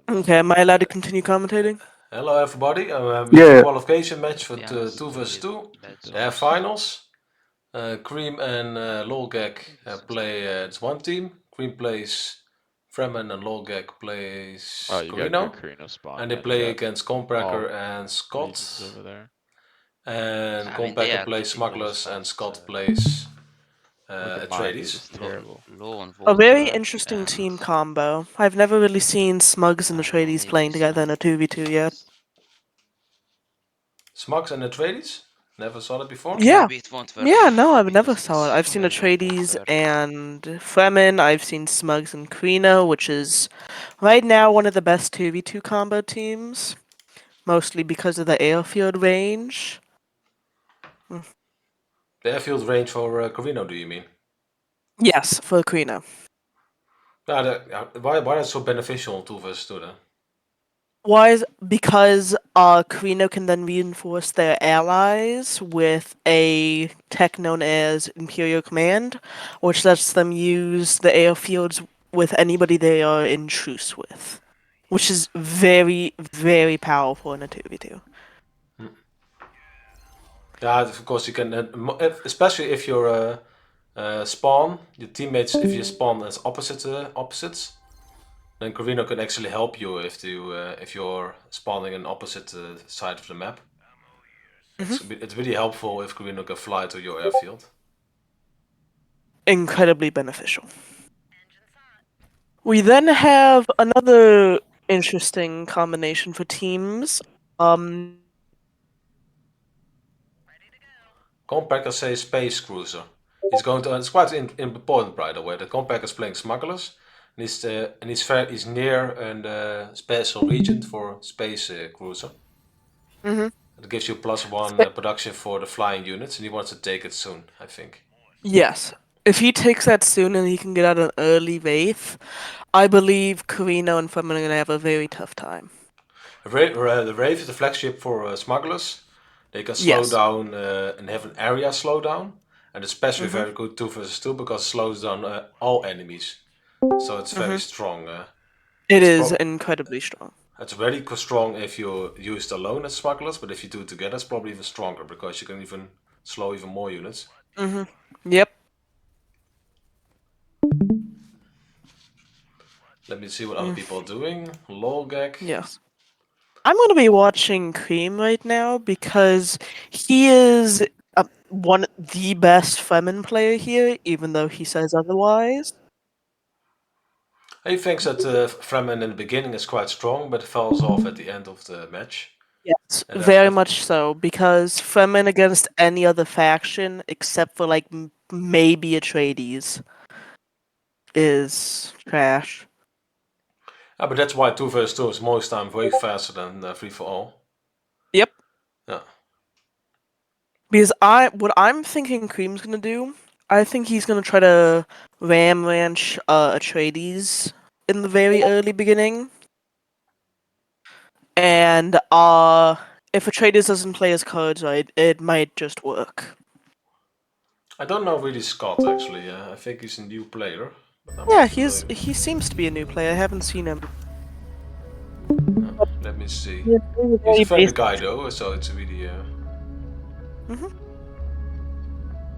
Okay, am I allowed to continue commentating? Hello, everybody. We have Yeah. a qualification match for To be honest, 2 versus 2. bad They have songs. finals. Cream and Lolgag play it's one team. Cream plays Fremen and Lolgag plays Oh, you got Corrino. good Carino spawn. And they then. play You got against Compracker all and Scott. regions over there. And I mean, they Compracker are plays typical Smugglers and spots, Scott plays Look at mine, dude. Atreides. It's terrible. Low on A very water interesting and team combo. I've never really seen Smugs and Atreides maybe playing together in a 2v2 yet. Smugs and Atreides? Never saw that before? Yeah. maybe it won't work. Yeah, no, I've never because saw it. I've it's seen very Atreides blurred. and Fremen. I've seen Smugs and Corrino, which is right now one of the best 2v2 combo teams. Mostly because of the airfield range. The airfield range for Corino, do you mean? Yes, for Corrino. Why is it so beneficial in 2 versus 2 then? Why? Because Corrino can then reinforce their allies with a tech known as Imperial Command, which lets them use the airfields with anybody they are in truce with. Which is very, very powerful in a 2v2. Yeah, of course you can, especially if you're spawn your teammates. If you spawn as opposites, then Corino can actually help you if you're spawning on opposite side of the map. It's really helpful if Corino can fly to your airfield. Incredibly beneficial. We then have another interesting combination for teams. Compacker says Space Cruiser. He's going to. It's quite important, by the way. The Compacker's playing Smugglers, and he's near a special region for Space Cruiser. It gives you +1 production for the flying units, and he wants to take it soon, I think. Yes. If he takes that soon and he can get out an early Wraith, I believe Corrino and Fremen are going to have a very tough time. The Wraith is the flagship for Smugglers. They can slow down and have an area slowdown, and it's especially very good 2 versus 2 because it slows down all enemies. So it's very strong. It is incredibly strong. It's very strong if you use it alone as Smugglers, but if you do it together, it's probably even stronger because you can even slow even more units. Yep. Let me see what other people are doing. Lolgag. Yes. I'm going to be watching Cream right now because he is the best Fremen player here, even though he says otherwise. He thinks that Fremen in the beginning is quite strong, but falls off at the end of the match. Yes, very much so, because Fremen against any other faction, except for like maybe Atreides, is trash. But that's why 2 versus 2 is most time way faster than free for all. Yep. Yeah. Because what I'm thinking Cream's gonna do, I think he's gonna try to ram ranch Atreides in the very early beginning. And if Atreides doesn't play his cards right, it might just work. I don't know really Scott actually. I think he's a new player. Yeah, he seems to be a new player. I haven't seen him. Let me see. He's a friendly guy though, so it's really.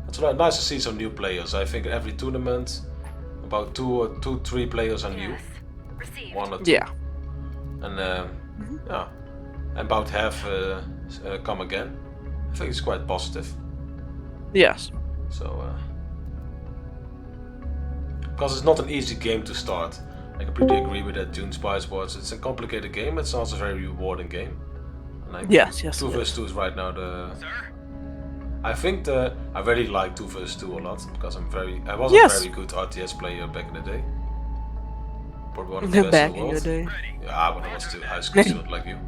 It's nice to see some new players. I think every tournament, about 3 players are new. 1 or 2. Yeah. And yeah, about half come again. I think it's quite positive. Yes. So, because it's not an easy game to start. I completely agree with that. Dune Spice Wars. It's a complicated game. It's also a very rewarding game. And yes. 2 vs 2 is right now the. I think I really like 2 vs 2 a lot because I was a very good RTS player back in the day. Probably one of the best back in the world. your day. Yeah, when I was still high school student like you.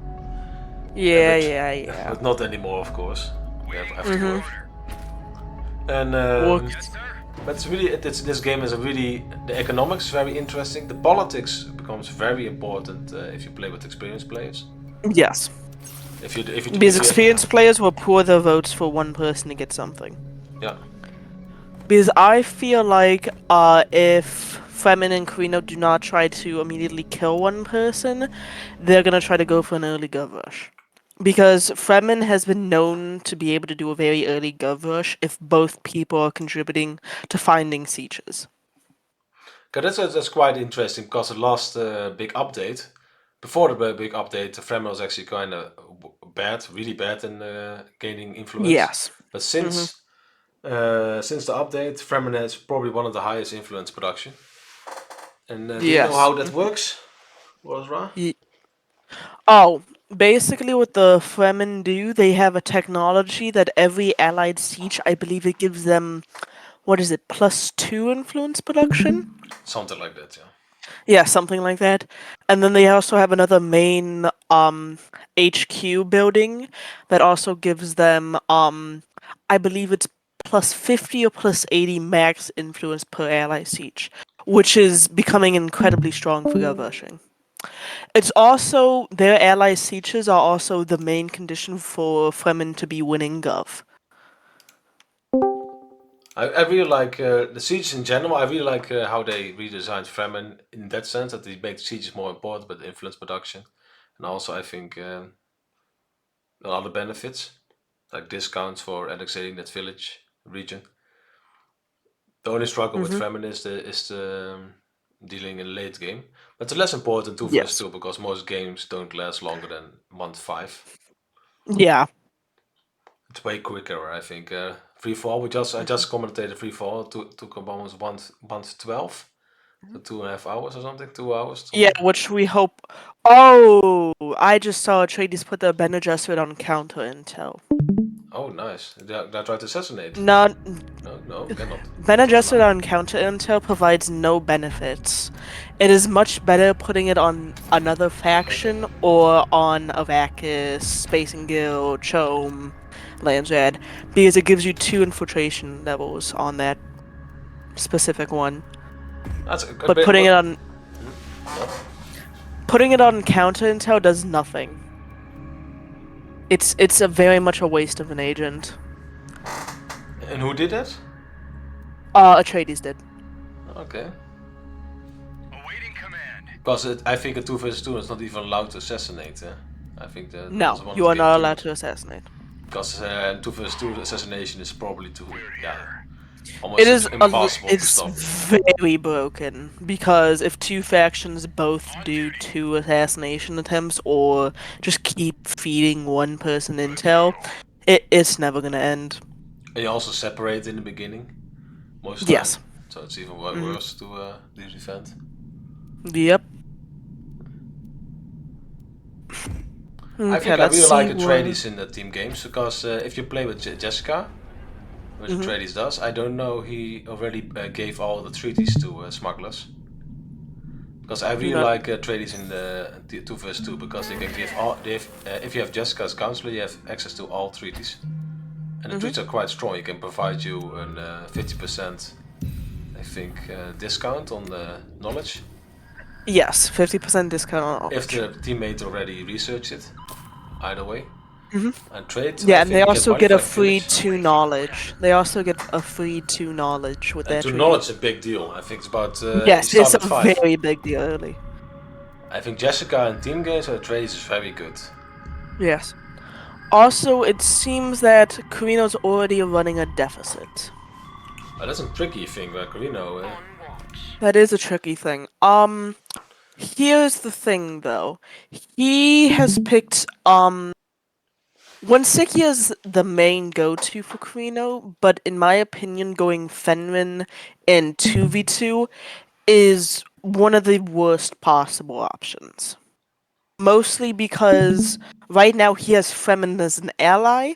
Yeah. But not anymore, of course. We have to work. And but it's really this game is the economics is very interesting. The politics becomes very important if you play with experienced players. Yes. Because experienced players will pour their votes for one person to get something. Yeah. Because I feel like if Fremen and Corrino do not try to immediately kill one person, they're gonna try to go for an early gov rush. Because Fremen has been known to be able to do a very early gov rush if both people are contributing to finding sieges. Okay, that's quite interesting because the last big update, before the big update, the Fremen was actually kind of bad, really bad in gaining influence. Yes. But since the update, Fremen has probably one of the highest influence production. And do you know Yes. how that works? What was wrong? Oh, basically what the Fremen do, they have a technology that every allied siege, I believe it gives them, what is it, +2 influence production? Something like that, yeah. Yeah, something like that. And then they also have another main HQ building that also gives them I believe it's +50 or +80 max influence per ally siege, which is becoming incredibly strong for Gavashing. It's also their ally sieges are also the main condition for Fremen to be winning Gov. I really like the sieges in general. I really like how they redesigned Fremen in that sense that they make the sieges more important, but influence production, and also I think other benefits like discounts for annexating that village region. The only struggle with Fremen is the dealing in late game, but it's less important 2 versus Yes. 2 because most games don't last longer than month 5. Yeah. It's way quicker, I think. Free fall. I just commentated free fall. Took almost month 12. So 2.5 hours or something. 2 hours. Yeah, which we hope. Oh, I just saw Atreides put the Bene Gesserit on counter intel. Oh, nice. They tried to assassinate. Not No, cannot. Bene Gesserit on counter intel provides no benefits. It is much better putting it on another faction or on Arrakis, Spacing Guild, Chome, Landsrad, because it gives you 2 infiltration levels on that specific one. That's a But bit. putting it on Yeah. putting it on counter intel does nothing. It's a very much a waste of an agent. And who did that? Atreides did. Okay. Awaiting command. Because I think a 2 versus 2 is not even allowed to assassinate. I think that No, was one you of are the not game allowed to assassinate. because 2 versus 2 assassination is probably too almost It is impossible to it's stop. very broken because if 2 factions both do 2 assassination attempts or just keep feeding one person intel, it's never gonna end. And you also separate in the beginning most Yes. time, so it's even worse to defend. Yep. I Okay, think I let's really see like what. Atreides in the team games because if you play with Jessica, which Atreides does, I don't know he already gave all the treaties to smugglers. Because I really Not- like Atreides in the 2 vs 2 because they can give all. If you have Jessica as counselor, you have access to all treaties, and the treaties are quite strong. You can provide you a 50%, I think, discount on the knowledge Yes, 50% discount on if knowledge. the teammate already researched it. Either way. And trade, Yeah, I and think they you get also money get for a a free village. 2 knowledge. They also get a free 2 knowledge with And that to treaty. knowledge a big deal. I think it's about. You Yes, start it's at a 5. very big deal early. I think Jessica in team games and Atreides is very good. Yes. Also, it seems that Corrino's already running a deficit. That's a tricky thing, Corrino. That is a tricky thing. Here's the thing though. He has picked Wonsiki is the main go-to for Corrino, but in my opinion, going Fenrir in 2v2 is one of the worst possible options. Mostly because right now he has Fremen as an ally,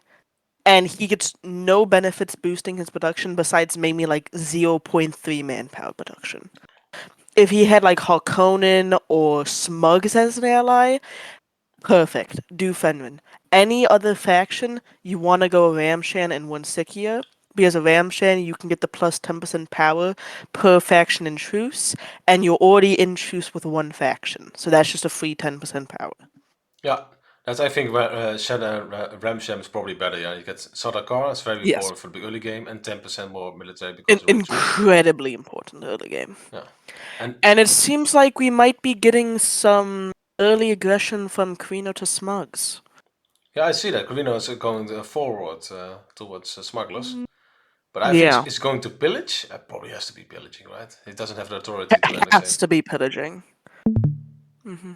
and he gets no benefits boosting his production besides maybe like 0.3 manpower production. If he had like Harkonnen or Smugs as an ally, perfect. Do Fenrir. Any other faction, you want to go Ramshan and Wonsikia, because of Ramshan you can get the plus 10% power per faction in truce, and you're already in truce with one faction, so that's just a free 10% power. Yeah, That's I think where Shada Ramsham is probably better. Yeah, you get Sadakar. It's very Yes. important for the early game, and 10% more military because of retreat. Incredibly important early game. Yeah, and And it seems like we might be getting some early aggression from Corrino to Smugs. yeah, I see that Corrino is going forward towards smugglers. Mm, But I think Yeah. it's going to pillage. It probably has to be pillaging, right? It doesn't have the authority to It has annexate. to be pillaging. hmm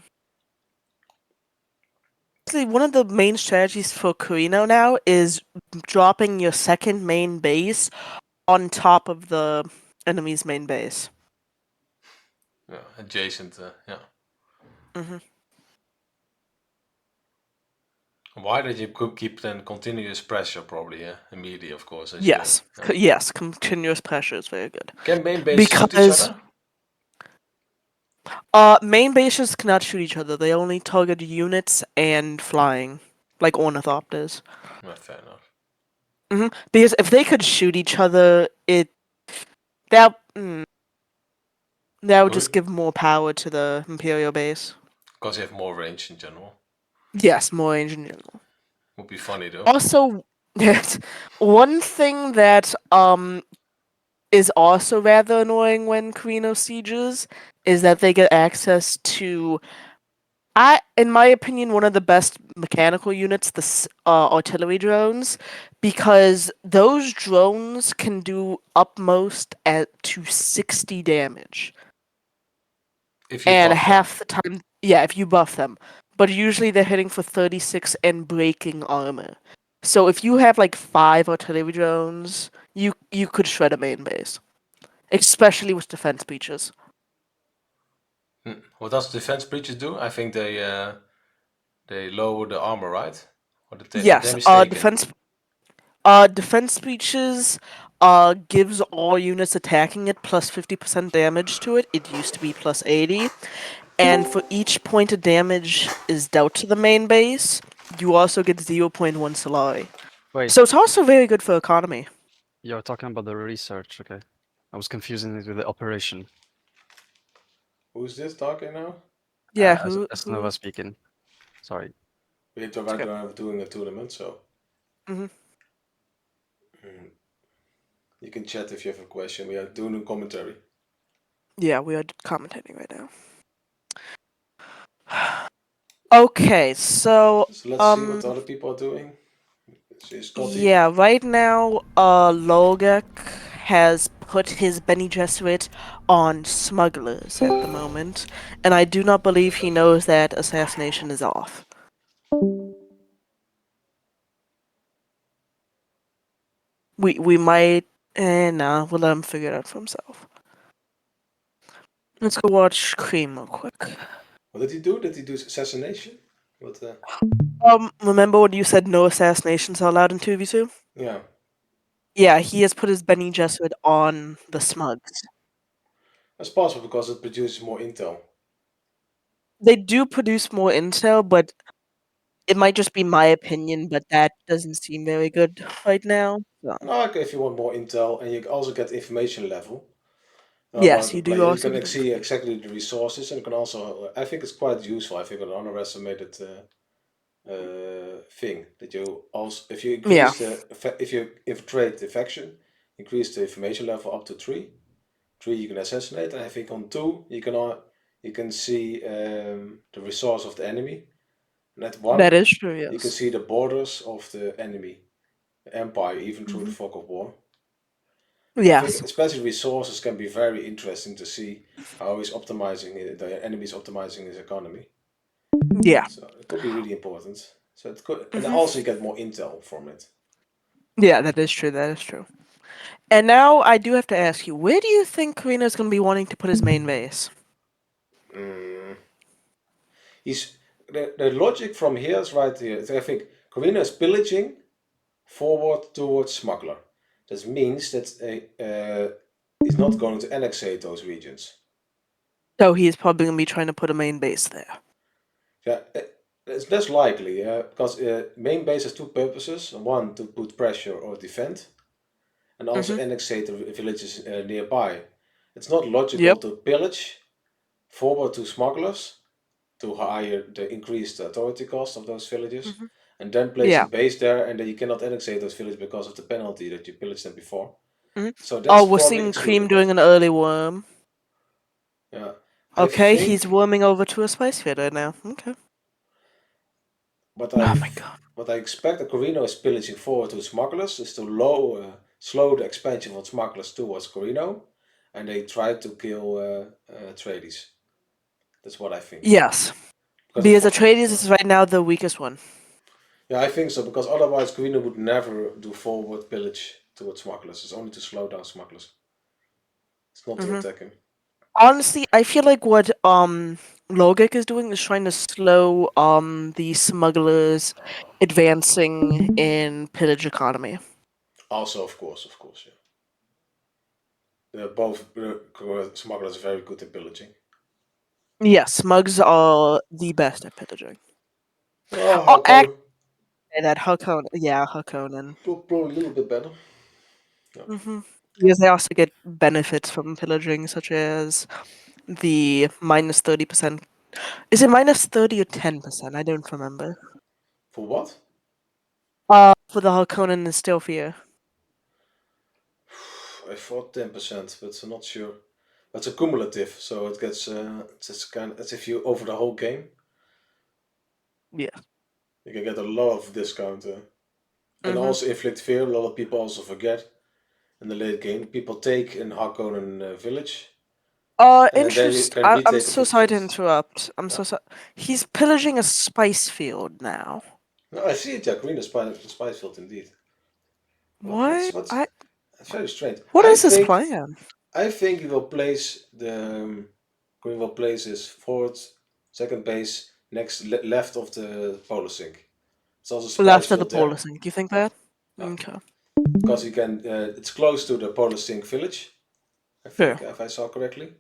Actually, one of the main strategies for Corrino now is dropping your second main base on top of the enemy's main base. Yeah, adjacent. Yeah. hmm Why did you keep then continuous pressure? Probably, yeah, immediately, of course. As Yes. you, yeah. Yes, continuous pressure is very good. Can main bases shoot each Because other? main bases cannot shoot each other. They only target units and flying, like ornithopters. Yeah, fair enough. Because if they could shoot each other, that that would just give more power to the Imperial base. Because you have more range in general. Yes, more range in general. Would be funny though. Also, one thing that is also rather annoying when Corrino sieges is that they get access to, in my opinion, one of the best mechanical units, the artillery drones, because those drones can do upmost to 60 damage. If you And buff half the time, yeah, if you buff them. But usually they're hitting for 36 and breaking armor. So if you have like 5 artillery drones, you could shred a main base. Especially with defense breaches. them. What does defense breaches do? I think they lower the armor, right? Or the Yes, damage taken. defense breaches gives all units attacking it plus 50% damage to it. It used to be plus 80. And for each point of damage is dealt to the main base, you also get 0.1 Solari. Wait, So it's also very good for economy. you're talking about the research, okay. I was confusing it with the operation. Who's this talking now? Yeah, As Nova speaking. Sorry. We're doing a tournament, so Mhm. you can chat if you have a question. We are doing a commentary. Yeah, we are commentating right now. Okay, so So let's see what other people are doing. yeah, right now, Logek has put his Bene Gesserit on smugglers at the moment, and I do not believe he knows that assassination is off. We might, nah, we'll let him figure it out for himself. Let's go watch Cream real quick. What did he do? Did he do assassination? What? Remember when you said no assassinations are allowed in 2v2? Yeah. Yeah, he has put his Bene Gesserit on the smugs. That's possible because it produces more intel. They do produce more intel, but it might just be my opinion, but that doesn't seem very good right now. So. No, okay, if you want more intel and you also get information level. Yes, About you the do player, you also can get see information. exactly the resources, and you can also. I think it's quite useful. I think an underestimated thing that you also, if you Yeah, increase if you infiltrate the faction, increase the information level up to 3. 3 you can assassinate, and I think on 2 you can see the resource of the enemy, and at 1 that is true, you can yes. see the borders of the enemy empire, even through the fog of war. I think Yes. especially resources can be very interesting to see how he's optimizing the enemy's optimizing his economy. Yeah. So it could be really important. So it could, and also you get more intel from it. Yeah, that is true, that is true. And now I do have to ask you, where do you think Karina's going to be wanting to put his main base? He's the logic from here is right here. I think Corrino is pillaging forward towards smuggler. This means that he's not going to annexate those regions. So he's probably going to be trying to put a main base there. Yeah, it's less likely because main base has 2 purposes: one to put pressure or defend, and also annexate the villages nearby. It's not logical Yep. to pillage forward to smugglers to hire the increased authority cost of those villages, Hmm. and then place a Yeah. base there, and then you cannot annexate those villages because of the penalty that you pillaged them before. Hmm. So Oh, that's we're probably seeing Cream executable. doing an early worm. Yeah, I Okay, he's think worming over to a spice feeder now. Okay. what Oh I my god. what I expect that Corrino is pillaging forward to smugglers is to slow the expansion of smugglers towards Corrino, and they try to kill Atreides. That's what I think. Yes. Because Because of Atreides yeah. is right now the weakest one. Yeah, I think so, because otherwise Corrino would never do forward pillage towards smugglers. It's only to slow down smugglers. It's not to Hmm. attack him. Honestly, I feel like what Logic is doing is trying to slow the smugglers advancing in pillage economy. Also, of course, yeah. Both smugglers are very good at pillaging. Yes, smugs are the best at pillaging. Oh, Oh, how actually, come? that Hakon, yeah, Hakonen. Probably a little bit better. Yeah. Mm-hmm. Because they also get benefits from pillaging, such as the -30%. Is it -30 or 10%? I don't remember. For what? For the Harkonnen and Stilfir. I thought 10%, but I'm not sure. It's a cumulative, so it gets it's kind of, as if you over the whole game, Yeah. you can get a lot of discount. And Mm-hmm. also inflict fear. A lot of people also forget in the late game. People take in Harkonnen village, and then you can I'm retake it so with sorry to fear. interrupt. I'm Yeah. so sorry. He's pillaging a spice field now. No, I see it. Yeah, green is spice field indeed. What? What's That's very strange. What is his plan? I think he will place the Green will place his forward second base left of the polar sink. It's also spice Left of the field there. polar sink. Do you think Yeah, that? yeah. Okay. Because you can. It's close to the polar sink village. I Sure. think if I saw correctly,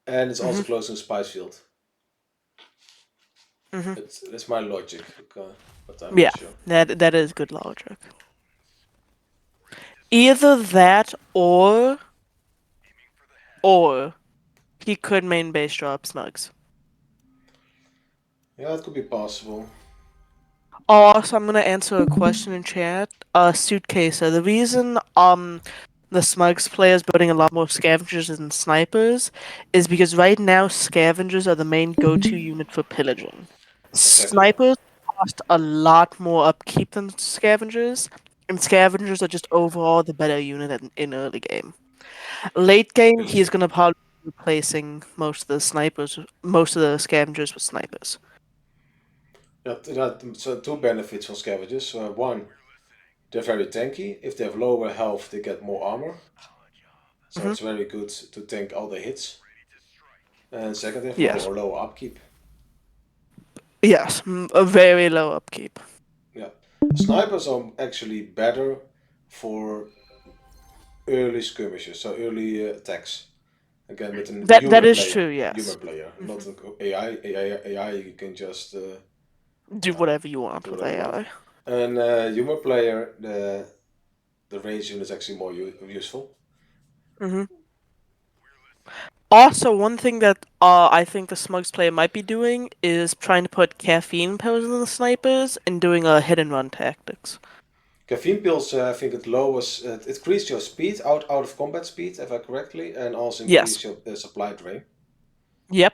and it's also Mm-hmm. close to the spice field. Mm-hmm. That's my logic, but I'm not Yeah. sure. That is good logic. Either that or he could main base drop smugs. Yeah, it could be possible. Also, I'm gonna answer a question in chat. Suitcase. The reason the Smugs player is building a lot more scavengers and snipers is because right now scavengers are the main go-to unit for pillaging. Exactly. Yeah. Snipers cost a lot more upkeep than scavengers, and scavengers are just overall the better unit in early game. Late game, he's gonna probably be replacing most of the scavengers with snipers. Yeah, so two benefits from scavengers. One, they're very tanky. If they have lower health, they get more armor. So Hmm. it's very good to tank all the hits. And second, they have Yes. lower upkeep. Yes, a very low upkeep. Yeah. Snipers are actually better for early skirmishes, so early attacks. Again, with a That is true. human Yes. player, not Hmm. an AI. AI, you can just Do whatever you do want with whatever you want. AI. And human player, the range unit is actually more useful. Hmm. Also, one thing that I think the Smugs player might be doing is trying to put caffeine pills in the snipers and doing a hit and run tactics. Caffeine pills, I think it lowers, it increases your speed, out of combat speed, if I correctly, and also Yes. increase your supply drain. Yep.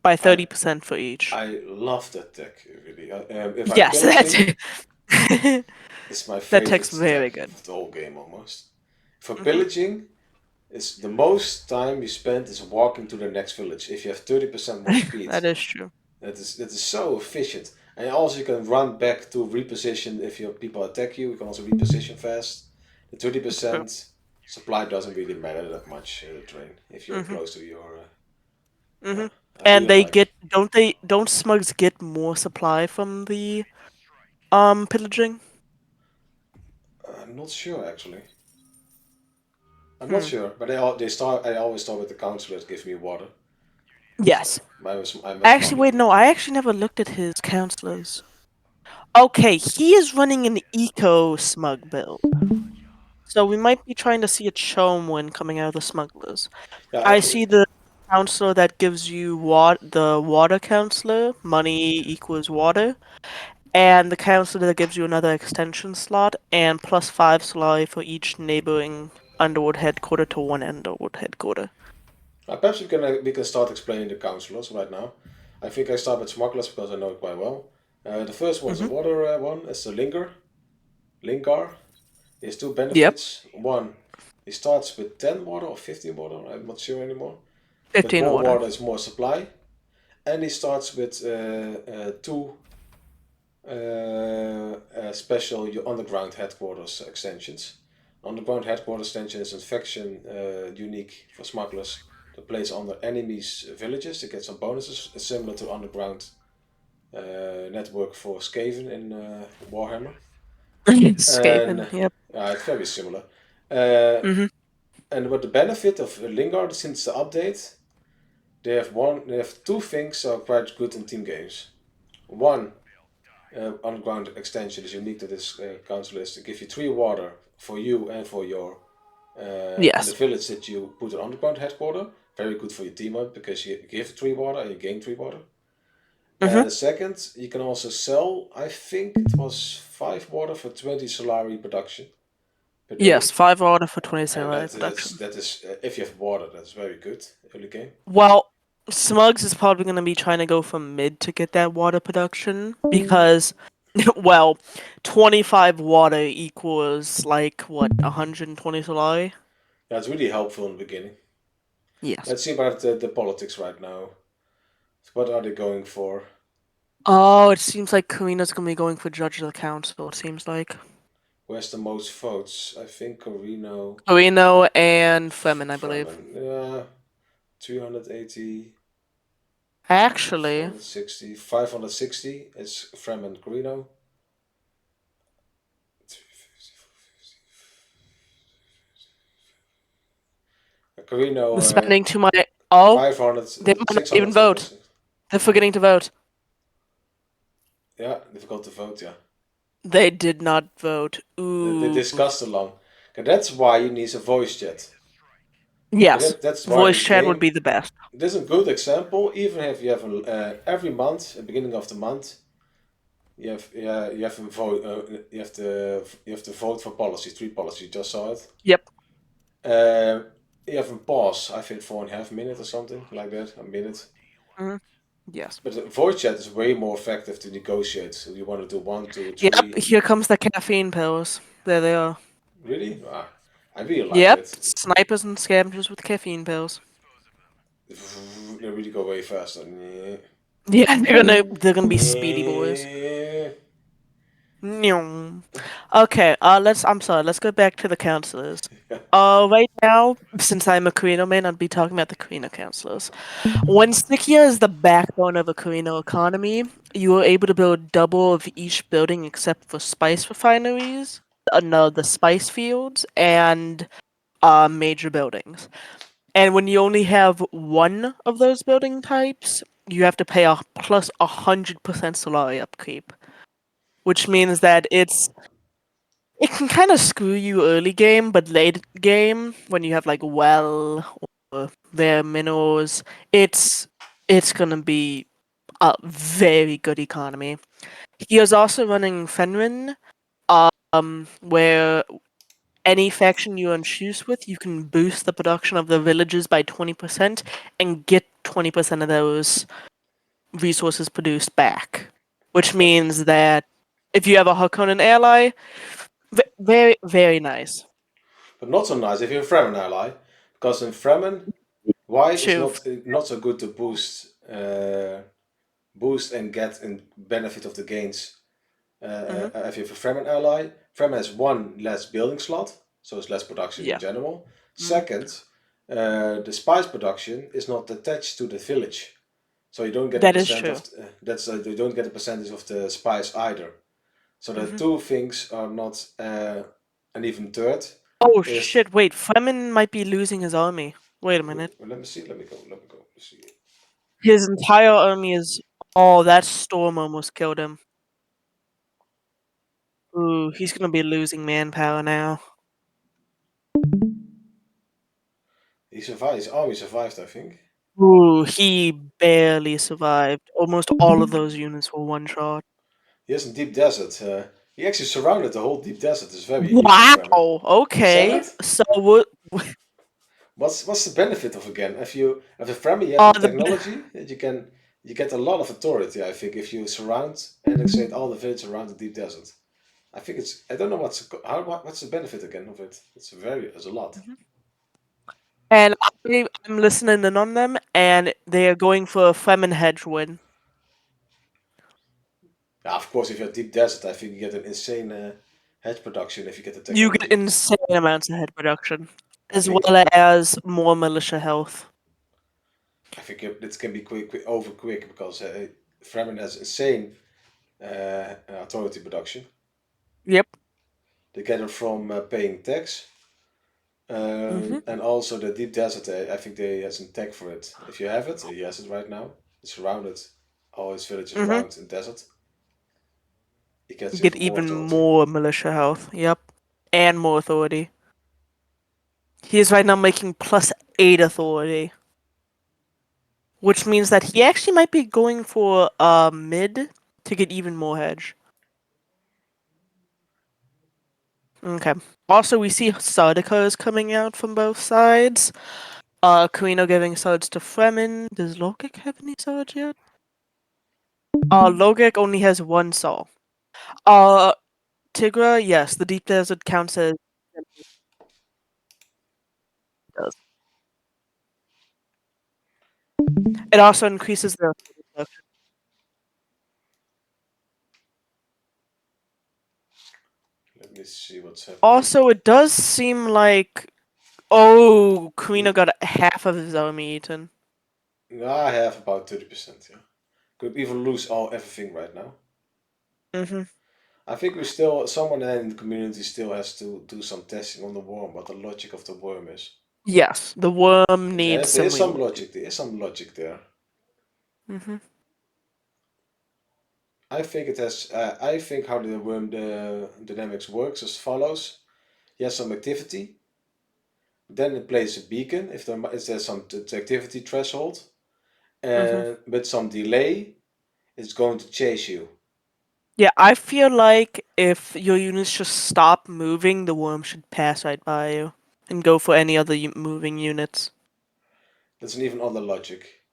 By I 30% for each. I love that tech really. If I'm Yes, that's pillaging, it. it's my That favorite tech's very tech good. of the whole game almost. For Hmm. pillaging, it's the most time you spend is walking to the next village. If you have 30% more speed, That is true. that is so efficient. And also you can run back to reposition if your people attack you. You can also reposition fast. The True. 30% supply doesn't really matter that much drain if you're Hmm. close to your. Hmm. Yeah, I And really like it. don't Smugs get more supply from the pillaging? I'm not sure actually. I'm not Hmm. sure, but they start. I always start with the counselor that gives me water. So Yes. I'm a Actually, smuggler. wait, no, I actually never looked at his counselors. Okay, he is running an eco smug build. So we might be trying to see a chome when coming out of the smugglers. Yeah, I see the counselor that gives you the water counselor, money equals water, and the counselor that gives you another extension slot, and +5 Solari for each neighboring Underworld headquarter to one Underworld headquarter. Perhaps we can start explaining the counselors right now. I think I start with smugglers because I know it quite well. The first one is a water one. It's a Lingar. He has two Yep, benefits. One, he starts with 10 water or 15 water. I'm not sure anymore. But 15 more water. water is more supply. And he starts with two special underground headquarters extensions. Underground headquarters extension is infection unique for smugglers to place under enemies' villages to get some bonuses. It's similar to underground network for Skaven in Warhammer. Skaven, And yep. it's very similar. Uh, Mm-hmm. and what the benefit of Lingard since the update, they have two things that are quite good in team games. One, underground extension is unique to this council is to give you 3 water for you and for your and the Yes. village that you put an underground headquarter. Very good for your team up because you give 3 water and you gain 3 water. Mm-hmm. And the second, you can also sell. I think it was 5 water for 20 Solari production per Yes, day. 5 water for 20 And Solari production. that is if you have water, that's very good early game. Well, Smugs is probably going to be trying to go for mid to get that water production because, well, 25 water equals like what, 120 Solari? That's really helpful in the beginning. Yes. Let's see about the politics right now. What are they going for? Oh, it seems like Karina's going to be going for Judge of the Council, it seems like. Who has the most votes? I think Corrino, Corrino and Fremen, I believe. Fremen. Yeah, 380, Actually, 460, 560 is Fremen Corrino. Corrino, spending too much. Oh, 500, they might not even 600, vote. They're forgetting to vote. yeah, difficult to vote, yeah. They did not vote. They Ooh. discussed along. Okay, that's why you need a voice chat. Okay, Yes. that's why Voice this chat would game. be the best. This is a good example. Even if you have every month, at the beginning of the month, you have to vote. You have to vote for policies. 3 policies. You just saw it. Yep. Uh, you have a pause. I think 4.5 minutes or something like that. A minute. Mhm. Yes. But voice chat is way more effective to negotiate. So you want to do 1, 2, Yep. 3. Here comes the caffeine pills. There they are. Really? I really like Yep. it. Snipers and scavengers with caffeine pills. They really go way faster. Yeah, they're gonna be speedy boys. Nyong. Okay, I'm sorry, let's go back to the counselors. Right now, since I'm a Carino man, I'd be talking about the Carino counselors. When Stikia is the backbone of a Carino economy, you are able to build double of each building except for spice refineries, no, the spice fields, and major buildings. And when you only have one of those building types, you have to pay a plus 100% Solari upkeep, which means that it can kind of screw you early game, but late game when you have like well or their minerals, it's gonna be a very good economy. He is also running Fenrin, where any faction you choose with, you can boost the production of the villages by 20% and get 20% of those resources produced back. Which But means that if you have a Harkonnen ally, very, very nice. not so nice if you're a Fremen ally, because in Fremen, why is True. not so good to boost and get in benefit of the gains. Hmm. If you have a Fremen ally, Fremen has 1 less building slot, so it's less production in Yeah. general. Hmm. Second, the spice production is not attached to the village, so you don't get a That is percent true. of you don't get a percentage of the spice either. So the Hmm. two things are not. And even third Oh is shit! Wait, Fremen might be losing his army. Wait a minute. let me see. Let me go. Let me go. Let's see. His entire army is. Oh, that storm almost killed him. Ooh, he's gonna be losing manpower now. He survived. His army survived, I think. Ooh, he barely survived. Almost all of those units were one shot. He is in deep desert. He actually surrounded the whole deep desert. It's very elite for Wow. Fremen. You saw Okay. that? So what? What's the benefit of again? If you have a Fremen, you have the The technology that you get a lot of authority. I think if you surround and annexate all the villages around the deep desert. I think it's. I don't know what's the benefit again of it. It's a lot. and I'm listening in on them, and they are going for a Fremen hedge win. Yeah, of course, if you have deep desert, I think you get an insane hedge production if you get the You get technology. insane amounts of head production, I as think well as more militia health. it can be quick because Fremen has insane authority production. Yep. They get it from paying tax. Mhm. And also the deep desert, I think they has a tag for it. If you have it, he has it right now. It's surrounded all his villages Mhm. around in desert. He gets You get even more even authority. more militia health. Yep. And more authority. He is right now making +8 authority, which means that he actually might be going for mid to get even more hedge. Okay. Also, we see Sardaukars coming out from both sides. Corrino giving swords to Fremen. Does Logic have any swords yet? Logic only has one soul. Uh, Tigra, yes, the deep desert counts as. It also increases their. Let me see what's happening. Also, it does seem like. Oh, Corrino Mm, got half of his army eaten. I have about 30%. Yeah, could even lose everything right now. Mm-hmm. I think we still someone in the community still has to do some testing on the worm, what the logic of the worm is. Yes, the worm needs There some is some reworking. logic. There is some logic there. Mm-hmm. I think it has. I think how the worm the dynamics works as follows. You have some activity, then it plays a beacon if there's some activity threshold, Mm-hmm. and with some delay, it's going to chase you. Yeah, I feel like if your units just stop moving, the worm should pass right by you and go for any other moving units. That's an even other logic.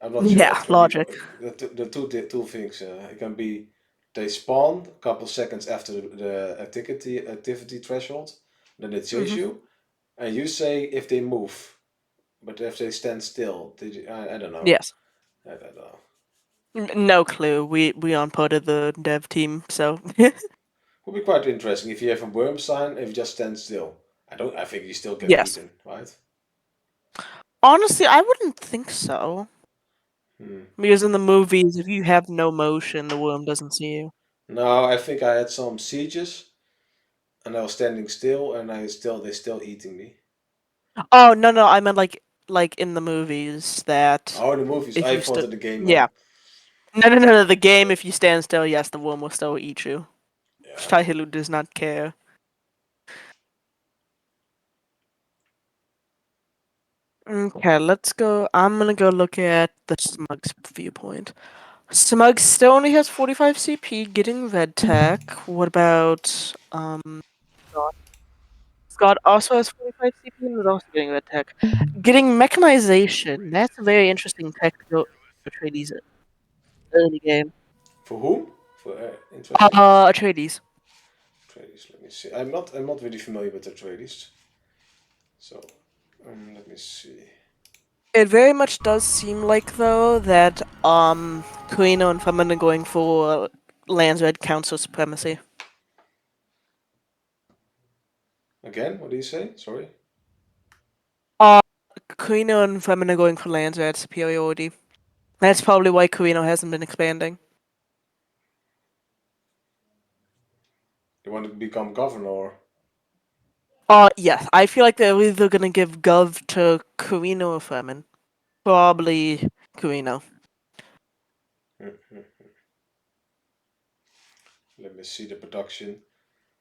I'm not sure. Yeah, It can be logic. the two things. It can be they spawn a couple seconds after the activity threshold, then they chase Mm-hmm. you, and you say if they move, but if they stand still, I don't know. Yes. I don't know. No clue. We aren't part of the dev team, so Would be quite interesting if you have a worm sign if you just stand still. I don't. I think you still get yes. eaten, right? Honestly, I wouldn't think so. Hmm. Because in the movies, if you have no motion, the worm doesn't see you. No, I think I had some sieges, and I was standing still, and they still eating me. Oh no, I meant like in the movies that Oh, the movies. if I you thought stood, in the game, man. yeah, no. The game, if you stand still, yes, the worm will still eat you. Yeah. Shtahilu does not care. Okay, let's go. I'm gonna go look at the Smug's viewpoint. Smug still only has 45 CP, getting red tech. What about Scott? Scott also has 45 CP and is also getting red tech. Getting mechanization. That's a very interesting tech to go Atreides early game. For whom? For interesting. Atreides. Tradies. Let me see. I'm not really familiar with the tradies. So, let me see. It very much does seem like though that Corrino and Femin are going for Lands Red Council supremacy. Again, what do you say? Sorry. Uh Corrino and Femin are going for Lands Red superiority. That's probably why Corrino hasn't been expanding. You want to become governor? Yes. I feel like they're either gonna give Gov to Corrino or Femin. Probably Corrino. Let me see the production.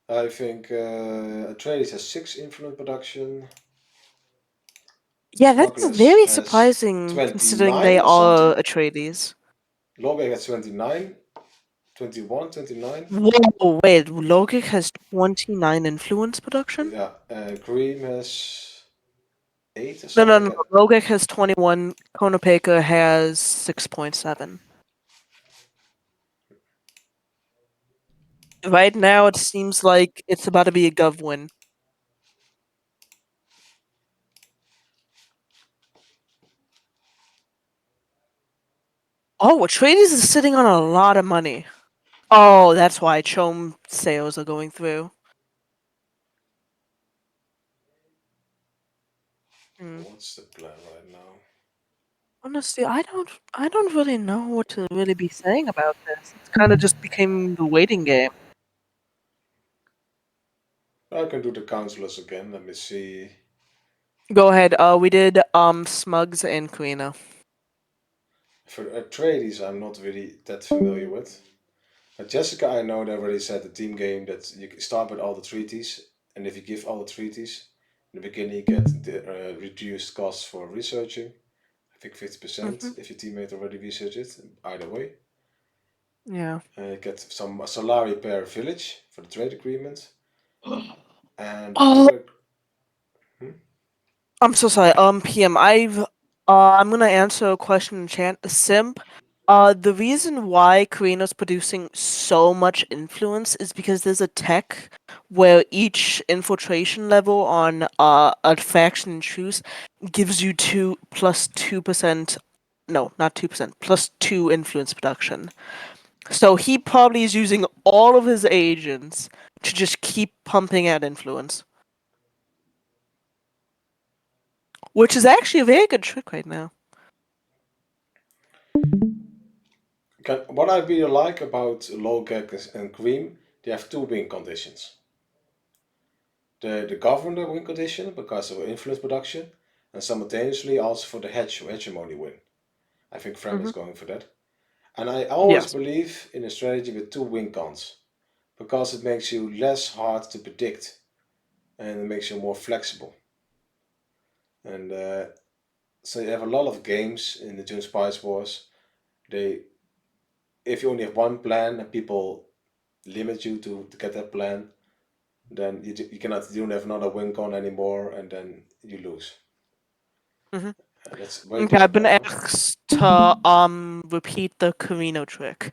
I think Atreides has 6 influence production. Yeah, that's Smugglers very has surprising considering 29 they or are something. Atreides. Logek has 29, 21, 29. Whoa, wait, Logic has 29 influence production? Yeah, and Cream has 8 or No, no, something. no. Logic has 21, Konopeka has 6.7. Right now, it seems like it's about to be a Gov win. Oh, Atreides is sitting on a lot of money. Oh, that's why Chom sales are going through. Hmm. What's the plan right now? Honestly, I don't really know what to really be saying about this. It's kind of just became the waiting game. I can do the counselors again. Let me see. Go ahead. We did Smugs and Karina. For Atreides, I'm not really that familiar with. Jessica, I know they already said the team game that you can start with all the treaties, and if you give all the treaties in the beginning, you get the reduced costs for researching. I think 50% Hmm. if your teammate already researched it. Either way, Yeah. you get some salary per village for the trade agreement, and the Oh, other. Hmm? I'm so sorry. PM, I'm gonna answer a question in chat. Simp. The reason why Karina's producing so much influence is because there's a tech where each infiltration level on a faction and truce gives you 2% no, not 2%, +2 influence production. So he probably is using all of his agents to just keep pumping out influence. Which is actually a very good trick right now. What I really like about Logek and Cream, they have two win conditions. The governor win condition because of influence production, and simultaneously also for the hegemony win. I think Fremen Hmm. is going for that. And I always Yes. believe in a strategy with two win cons because it makes you less hard to predict and it makes you more flexible. And so you have a lot of games in the Dune Spice Wars. They, if you only have one plan and people limit you to get that plan, then you cannot you don't have another win con anymore, and then you lose. Hmm. That's very Okay, I've been disadvantage. asked to repeat the Carino trick.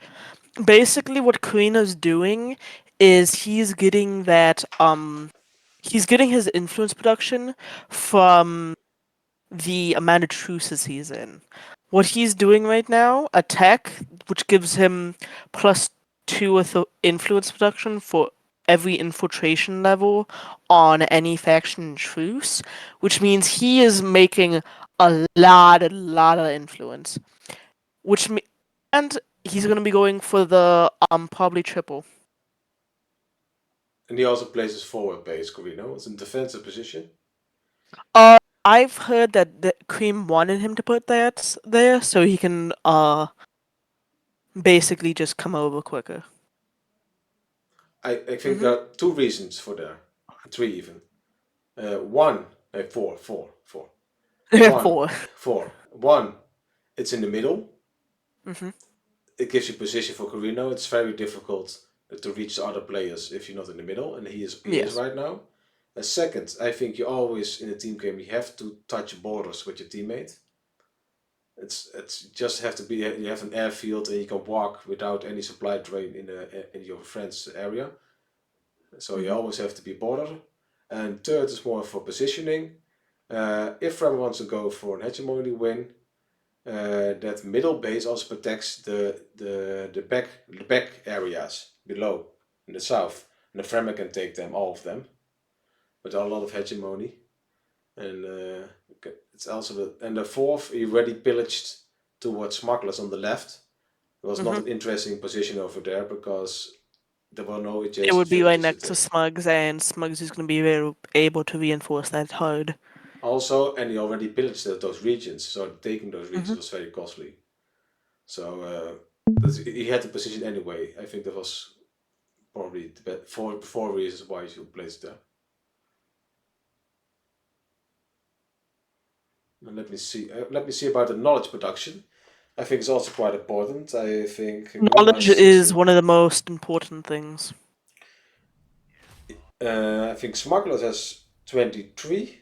Basically, what Carino's doing is he's getting his influence production from the amount of truces he's in. What he's doing right now, a tech which gives him +2 with the influence production for every infiltration level on any faction truce, which means he is making a lot of influence. Which me- and he's gonna be going for the probably triple. And he also places forward base Corino. It's a defensive position. I've heard that the Cream wanted him to put that there so he can basically just come over quicker. I think Mm-hmm. there are two reasons for that. Three even. One, four. One, Four. four. One, it's in the middle. Mm-hmm. It gives you position for Corino. It's very difficult to reach the other players if you're not in the middle, and he is Yes. right now. And second, I think you always in a team game you have to touch borders with your teammate. It's just have to be you have an airfield and you can walk without any supply train in your friend's area. So you Mm-hmm. always have to be border. And third is more for positioning. If Fremen wants to go for an hegemony win, that middle base also protects the back areas below in the south, and the Fremen can take them, all of them, with a lot of hegemony. And it's also the fourth he already pillaged towards smugglers on the left. It was not Mm-hmm. an interesting position over there because there were no It adjacent would be right villages to next to take. Smugs, and Smugs is going to be able to reinforce that hard. Also, and he already pillaged those regions, so taking those regions Mm-hmm. was very costly. So he had the position anyway. I think that was probably four reasons why you should place it there. And let me see. Let me see about the knowledge production. I think it's also quite important. I think Green Knowledge has is 16. one of the most important things. I think Smugglers has 23.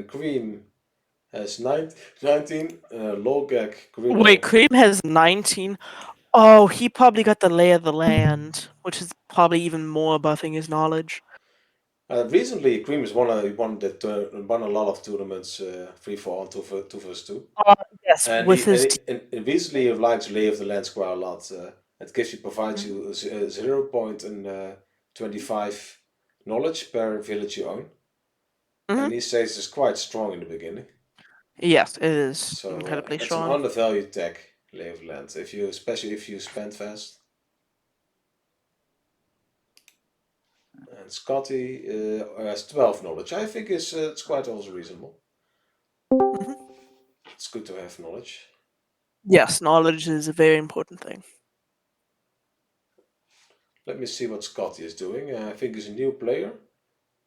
Green has 19. Logak Wait, Corrino. Cream has 19. Oh, he probably got the lay of the land, which is probably even more buffing his knowledge. Recently, Cream has won a lot of tournaments, 3 for 1, 2 vs 2. Uh, yes, And with he his and recently he likes Lay of the Lands quite a lot. It provides team. you a 0 point and 25 knowledge per village you own. Hmm. And he says it's quite strong in the beginning. Yes, it is So incredibly it's an strong. undervalued tech, Lay of the Land, especially if you spend fast. And Scotty has 12 knowledge. I think it's quite also reasonable. Hmm. It's good to have knowledge. Yes, knowledge is a very important thing. Let me see what Scotty is doing. I think he's a new player,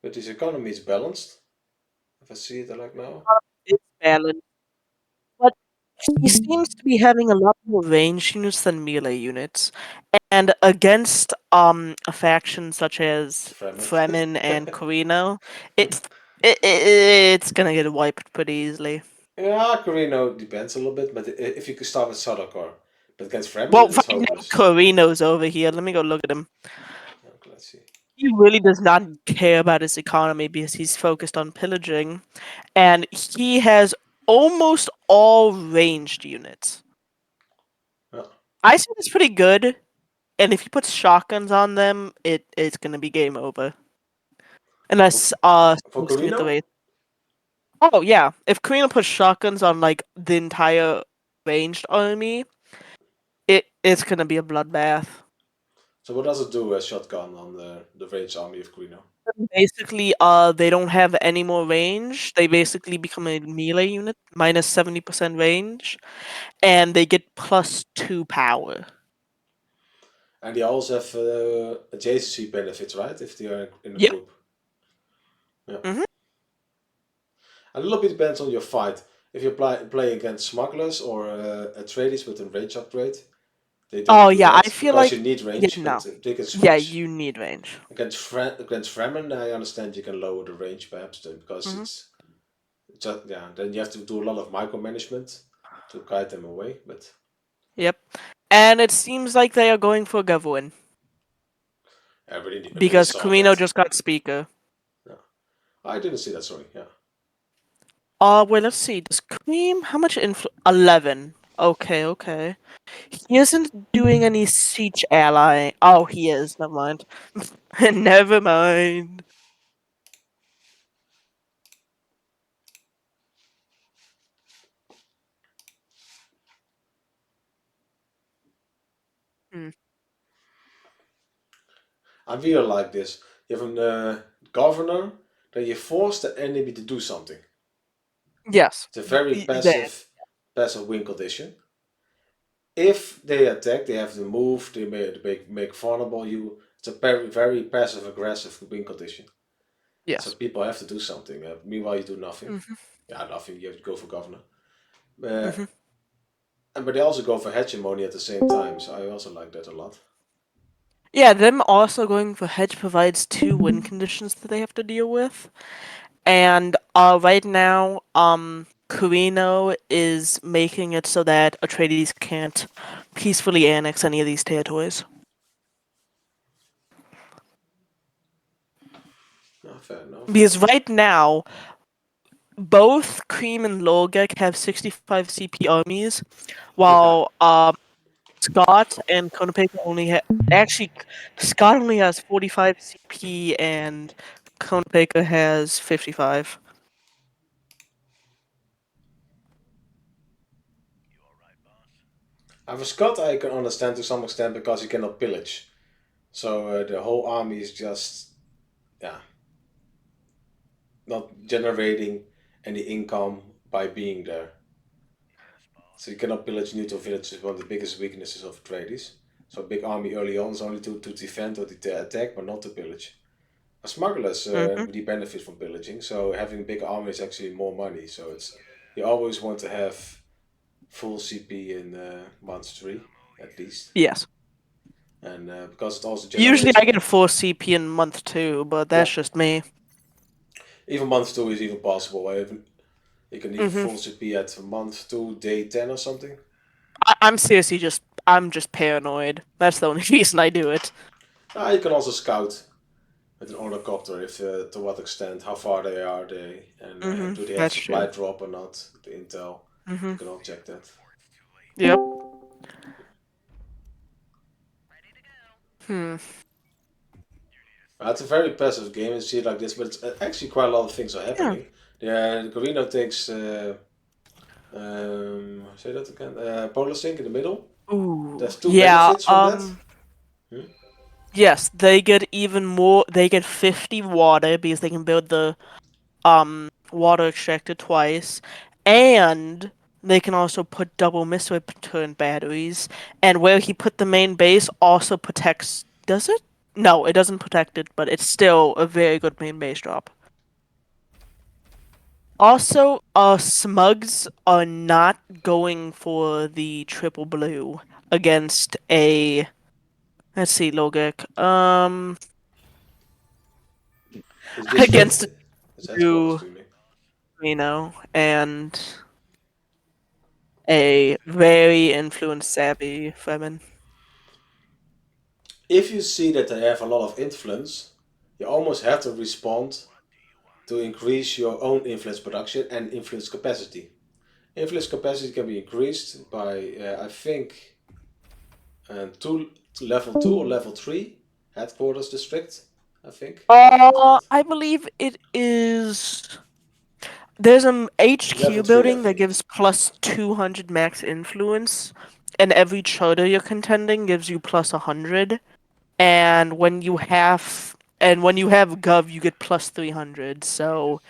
but his economy is balanced. If I see it like now. It's balanced, but he seems to be having a lot more range units than melee units. And against a faction such as Fremen. Fremen and Corrino, it's gonna get wiped pretty easily. Yeah, Corrino depends a little bit, but if you could start with Sadokar. But against Well, Fremen, it's right now hopeless. Corrino's over here. Let me go look at him. Okay, let's see. He really does not care about his economy because he's focused on pillaging, and he has almost all ranged units. Yeah. I say it's pretty good, and if he puts shotguns on them, it's gonna be game over. For, Unless for things can get the Corrino? way. Oh yeah, if Karina puts shotguns on like the entire ranged army, it's gonna be a bloodbath. So what does it do as shotgun on the ranged army of Corrino? Basically, they don't have any more range. They basically become a melee unit, minus 70% range, and they get plus 2 power. And they also have adjacency benefits, right? If they are in a Yep. group. Yeah. Hmm. A little bit depends on your fight. If you play against smugglers or Atreides with a range upgrade, they Oh don't do yeah, I that feel because like you need yeah, range, no. but they can Yeah, switch. you need range. Against Fremen, I understand you can lower the range perhaps then because Hmm. it's just yeah. Then you have to do a lot of micromanagement to guide them away. But Yep. And it seems like they are going for Gawain everybody because saw Camino that. just got speaker. Yeah. I didn't see that. Sorry. Yeah. Wait, let's see. Does Cream how much 11. Okay, okay. He isn't doing any siege ally. Oh, he is. Never mind. Never mind. Hmm. I really like this. You have a governor, then you force the enemy to do something. Yes. It's a very There. passive win condition. If they attack, they have to move. They make vulnerable you. It's a very passive aggressive win condition. So Yes. people have to do something. Meanwhile, you do nothing. Hmm. Yeah, nothing. You have to go for governor. Uh, Hmm. but they also go for hegemony at the same time. So I also like that a lot. Yeah, them also going for hedge provides 2 win conditions that they have to deal with. And right now, Corrino is making it so that Atreides can't peacefully annex any of these territories. Fair enough. Because right now, both Cream and Logek have 65 CP armies, Yeah. while Scott and Konopeka only actually Scott only has 45 CP and Konopeka has 55. For Scott, I can understand to some extent because he cannot pillage. So the whole army is just yeah not generating any income by being there. So you cannot pillage neutral villages, one of the biggest weaknesses of Atreides. So a big army early on is only to defend or to attack, but not to pillage. Smugglers Hmm. really benefit from pillaging, so having a big army is actually more money. So it's you always want to have full CP in month 3 at least, Yes. and because it also Usually generates I get a full CP in month 2, but yeah. that's just me. Even month 2 is even possible. Even you can even Hmm. full CP at month 2, day 10 or something. I'm seriously I'm just paranoid. That's the only reason I do it. You can also scout with an ornithopter if to what extent, how far they are, they and Hmm. do they have That's supply true. drop or not? The intel, Hmm. you can all check that. Yep. Hmm. It's a very passive game. You see it like this, but it's, actually quite a lot of things are Yeah. happening. The Corrino takes say that again. Polar Sync in the middle. Ooh. There's two Yeah. benefits from that. Hmm? Yes, they get even more. They get 50 water because they can build the water extractor twice, and they can also put double missile turret batteries. And where he put the main base also protects. Does it? No, it doesn't protect it, but it's still a very good main base drop. Also, Smugs are not going for the triple blue against a. Let's see, Logic. It's just Against red. a It's headquarters blue, to me. and a very influence savvy Fremen. If you see that they have a lot of influence, you almost have to respond to increase your own influence production and influence capacity. Influence capacity can be increased by, I think, two, level 2 or level 3 headquarters district, I think. Is that I believe it is. There's an level HQ 3, I building that think. gives plus 200 max influence, and every charter you're contending gives you plus 100. And when you have Gov, you get plus 300. So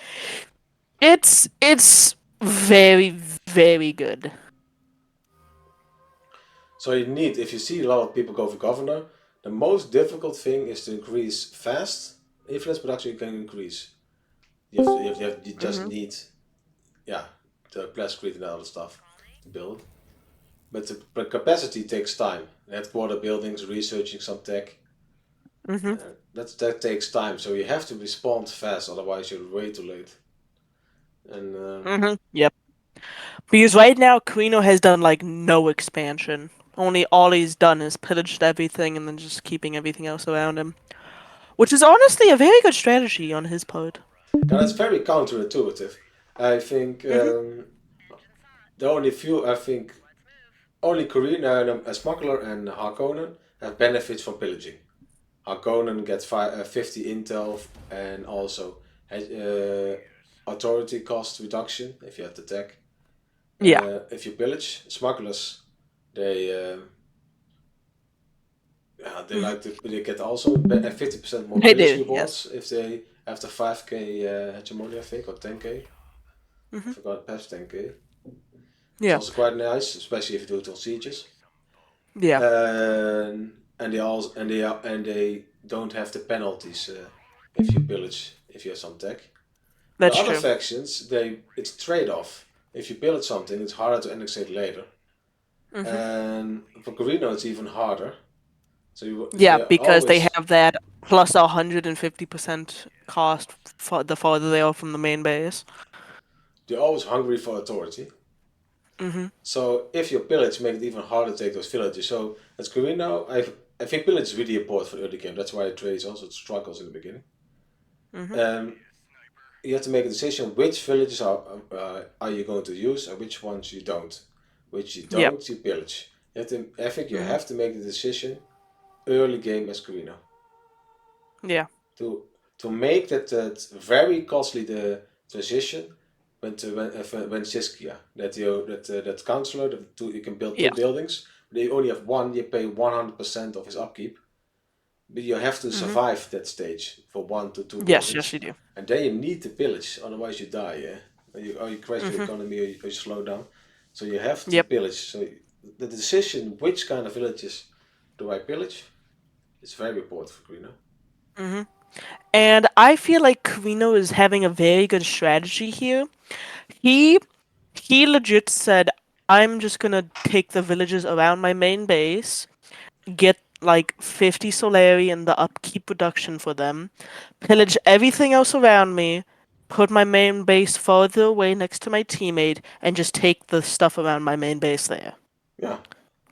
it's very very good. So you need, if you see a lot of people go for governor, the most difficult thing is to increase fast. Influence production you can increase. You just Hmm. need, yeah, the blast grid and other stuff to build. But the capacity takes time. Headquarter buildings, researching some tech, Hmm. that takes time. So you have to respond fast, otherwise you're way too late. And Hmm. Yep. Because right now, Carino has done like no expansion. Only all he's done is pillaged everything and then just keeping everything else around him. Which is honestly a very good strategy on his part. now that's very counterintuitive. I think Hmm. the only few, I think only Korean, a smuggler and Harkonnen have benefits from pillaging. Harkonnen gets 50 intel and also authority cost reduction if you have the tech. Yeah. If you pillage smugglers, they they Hmm. like to they get also 50% more They pillage do, yes. rewards if they after 5k hegemony, I think, or 10k. I Hmm. forgot past 10k. It's Yeah. also quite nice, especially if you do it on sieges. Yeah. And they also and they don't have the penalties if you pillage if you have some tech. The That's other true. factions, it's a trade-off. If you pillage something, it's harder to annexate later. Hmm. And for Corino, it's even harder. So Yeah, they because they always have that plus 150% cost for the farther they are from the main base. they're always hungry for authority. Hmm. So if you pillage, make it even harder to take those villages. So as Corino, I think pillage is really important for the early game. That's why trades also struggles in the beginning. Hmm. Um, you have to make a decision which villages are you going to use and which ones you don't. Which you Yep. don't, you pillage. I think you Hmm. have to make the decision early game as Corino Yeah. to make that very costly the transition when Siskia that counselor you can build two Yes. buildings. They only have one. You pay 100% of his upkeep, but you have to Hmm. survive that stage for 1 to 2 Yes, yes, buildings, you do. and then you need to pillage, otherwise you die. Yeah, or you crash your Hmm. economy or you slow down. So you have to Yep. pillage. So the decision which kind of villages do I pillage is very important for Greener. Hmm. And I feel like Corrino is having a very good strategy here. He he legit said, I'm just gonna take the villages around my main base, get like 50 Solari and the upkeep production for them, pillage everything else around me, put my main base farther away next to my teammate, and just take the stuff around my main base there. Yeah.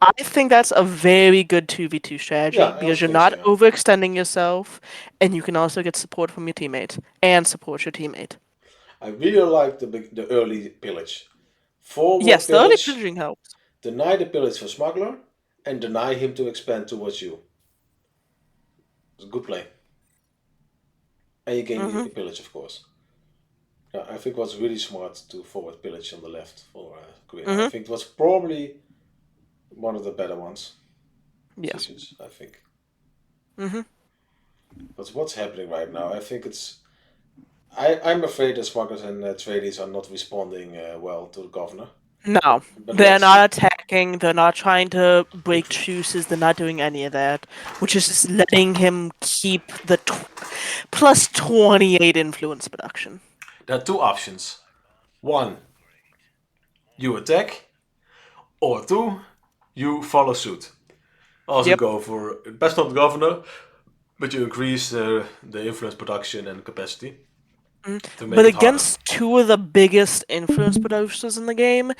I think that's a very good 2v2 strategy Yeah, I because also you're think so. not Yeah. overextending yourself and you can also get support from your teammate and support your teammate. I really like the early pillage. Forward Yes, the early pillage, pillaging helps. deny the pillage for smuggler, and deny him to expand towards you. It's a good play. And you gain the Hmm. pillage, of course. Yeah, I think it was really smart to forward pillage on the left for Queen. I Hmm. think it was probably one of the better ones. Yes. Decisions, I think. Hmm. But what's happening right now? I think it's. I'm afraid the smugglers and traders are not responding well to the governor. No, But they're let's not see. attacking, they're not trying to break truces, they're not doing any of that, which is just letting him keep the plus 28 influence production. There are two options. One, you attack, or two, you follow suit. Also Yep. go for best not the governor, but you increase the influence production and capacity to But make it harder. against two of the biggest influence producers in the game,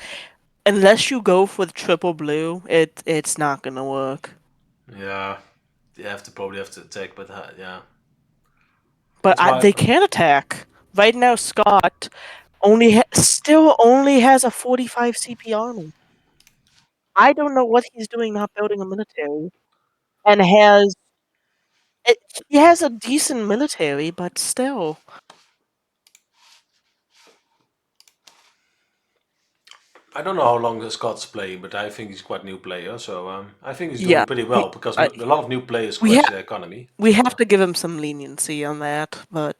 unless you go for the triple blue, it's not gonna work. Yeah, you have to probably have to attack, but yeah, But that's why. they can attack. Right now, Scott still only has a 45 CP army. I don't know what he's doing not building a military. And it, he has a decent military, but still. I don't know how long Scott's playing, but I think he's quite a new player, so I think he's Yeah, doing pretty well because I, a lot of new players we crash have their economy. we So have to give him some leniency on that. But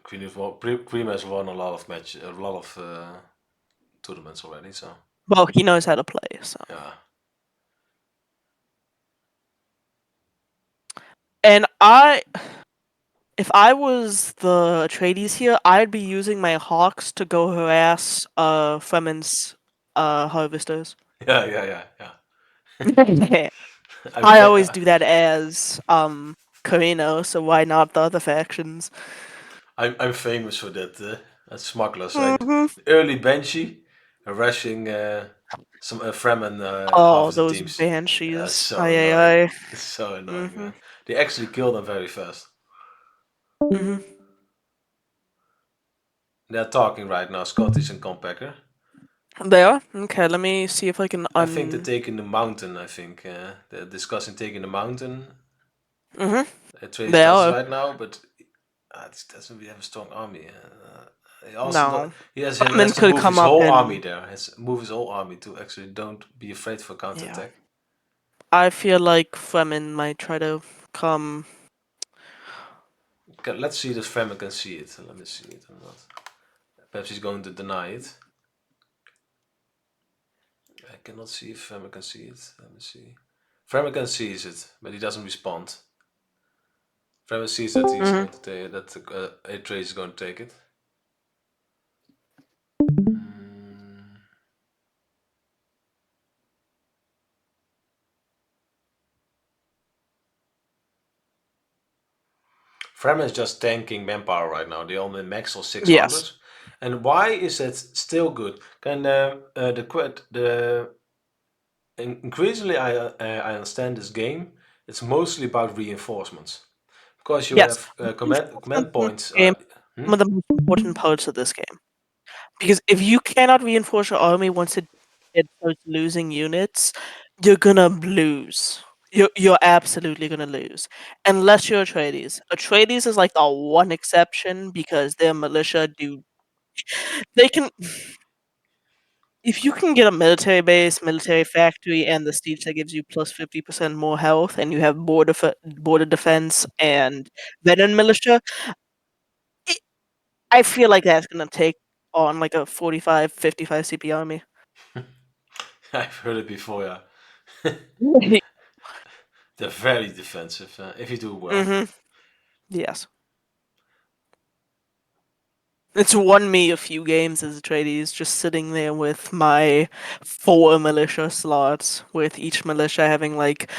Cream has won a lot of tournaments already. So well, he knows how to play. So, yeah, and if I was the Atreides here, I'd be using my hawks to go harass Fremen's harvesters. yeah. I'm I always fa- do that as Corrino, so why not the other factions? I'm famous for that. Smugglers, right? Hmm. Early Banshee harassing some Fremen Oh, harvester those teams. banshees! So Ay annoying. ay ay. It's so annoying, Mhm. man. They actually kill them very fast. Mhm. They're talking right now, Scottish and Compacker. There. Okay, let me see if I can I think they're taking the mountain. I think they're discussing taking the mountain. Mhm. Atreides They does are. right now, but it doesn't really have a strong army. He also No. he Fremen has to could move come his up whole army and there. Has to move his whole army to actually don't be afraid for yeah. counterattack. I feel like Fremen might try to come. Okay, let's see if Fremen can see it. Let me see it or not. Perhaps he's going to deny it. I cannot see if Fremen can see it. Let me see. Fremen can sees it, but he doesn't respond. Fremen sees that he's Mhm. going to take that Atreides is going to take it. Mm. Fremen is just tanking manpower right now. They only max or 600. Yes. And why is that still good? Can increasingly I understand this game. It's mostly about reinforcements because you Yes. have Reinforcements command in this points. game are Hmm? some of the most important parts of this game. Because if you cannot reinforce your army once it starts losing units, you're gonna lose. You're absolutely gonna lose. Unless you're Atreides. Atreides is like the one exception because their militia do they can if you can get a military base, military factory, and the siege that gives you plus 50% more health, and you have border defense and veteran militia, it, I feel like that's gonna take on like a 45, 55 CP army. I've heard it before. Yeah. They're very defensive if you do well. Mm-hmm. Yes. It's won me a few games as Atreides, just sitting there with my 4 militia slots, with each militia having like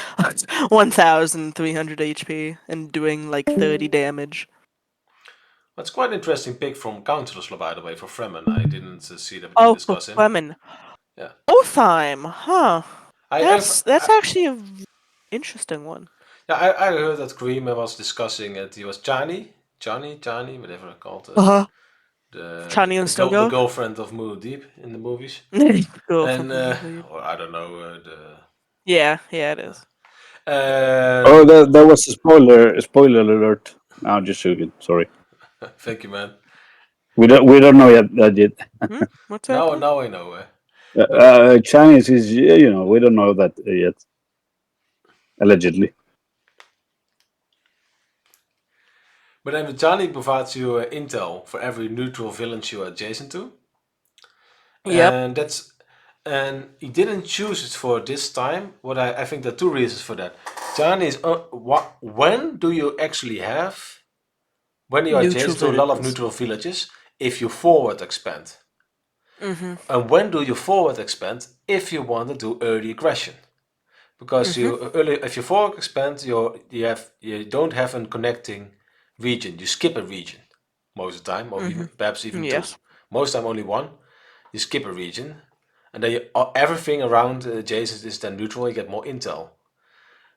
1,300 HP and doing like 30 damage. That's quite an interesting pick from Counterslot, by the way, for Fremen. I didn't see that we didn't Oh, for discuss him. Fremen. Yeah. Oathheim, huh? I've, That's actually a interesting one. yeah, I heard that Kareem was discussing it. He was Johnny, whatever I called Uh-huh. the Chani and the Stogo? girlfriend of Muad'Dib in the movies, Go and from the movie. or I don't know Yeah, it is. Oh, that was a spoiler alert. No, I'm just joking. Sorry. Thank you, man. We don't know yet that yet. What's happening? Now I know. But Chinese is we don't know that yet. Allegedly. but then Johnny provides you intel for every neutral village you are adjacent to, Yep. and he didn't choose it for this time. What I think there are two reasons for that. Johnny is when do you actually have when you are Neutral adjacent to a lot of villages. neutral villages if you forward expand. Mm-hmm. And when do you forward expand if you want to do early aggression? Because if you forward expand, you don't have a connecting region. You skip a region most of the time, or even, perhaps even two. Yes. Most of the time, only one. You skip a region, and then everything around adjacent is then neutral. You get more intel.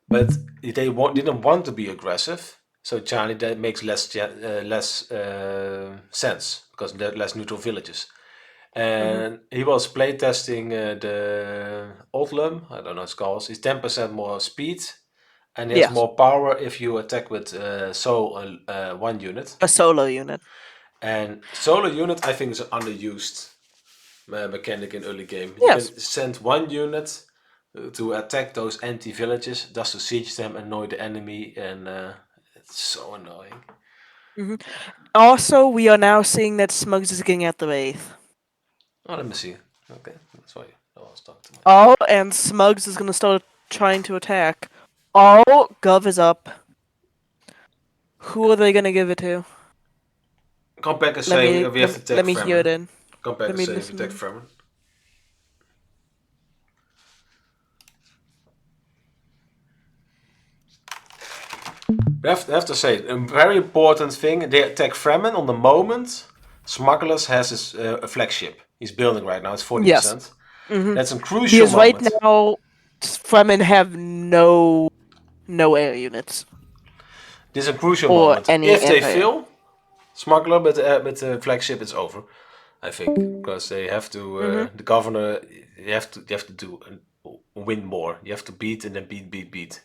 But they didn't want to be aggressive, so Charlie that makes less sense because there are less neutral villages. And he was playtesting the Oldlum, I don't know what it's called. He's 10% more speed, and he has Yes. more power if you attack with Soul 1 unit. A solo unit. And Solo unit, I think, is an underused mechanic in early game. Yes. You can send 1 unit to attack those empty villages, just to siege them, annoy the enemy, and it's so annoying. Also, we are now seeing that Smugs is getting at the Wraith. Oh, let me see. Okay, that's why I was talking to my. Oh, and Smugs is gonna start trying to attack. Oh, Gov is up. Who are they gonna give it to? Come back and say we have to attack let me hear it Fremen. in. Come back Let and me say we listen attack in. Fremen. We have to say, a very important thing, they attack Fremen on the moment Smugglers has his a flagship. He's building right now, it's 40%. Yes. That's a crucial Because right moment. now, Fremen have no air units This is a crucial or moment. any If they anti-air. fail, Smuggler with the flagship is over, I think, because they have to. The governor, you have to do win more. You have to beat and then beat.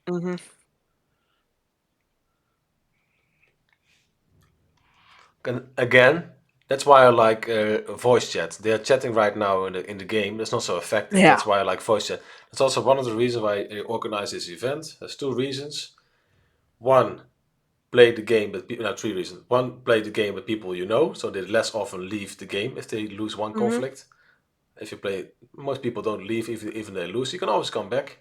Mm-hmm. And again, that's why I like voice chat. They are chatting right now in the game. That's not so effective. Yeah. That's why I like voice chat. That's also one of the reasons why I organize this event. There's 2 reasons. One, play the game with people. No, 3 reasons. One, play the game with people you know, so they less often leave the game if they lose one conflict. If you play, most people don't leave even they lose. You can always come back.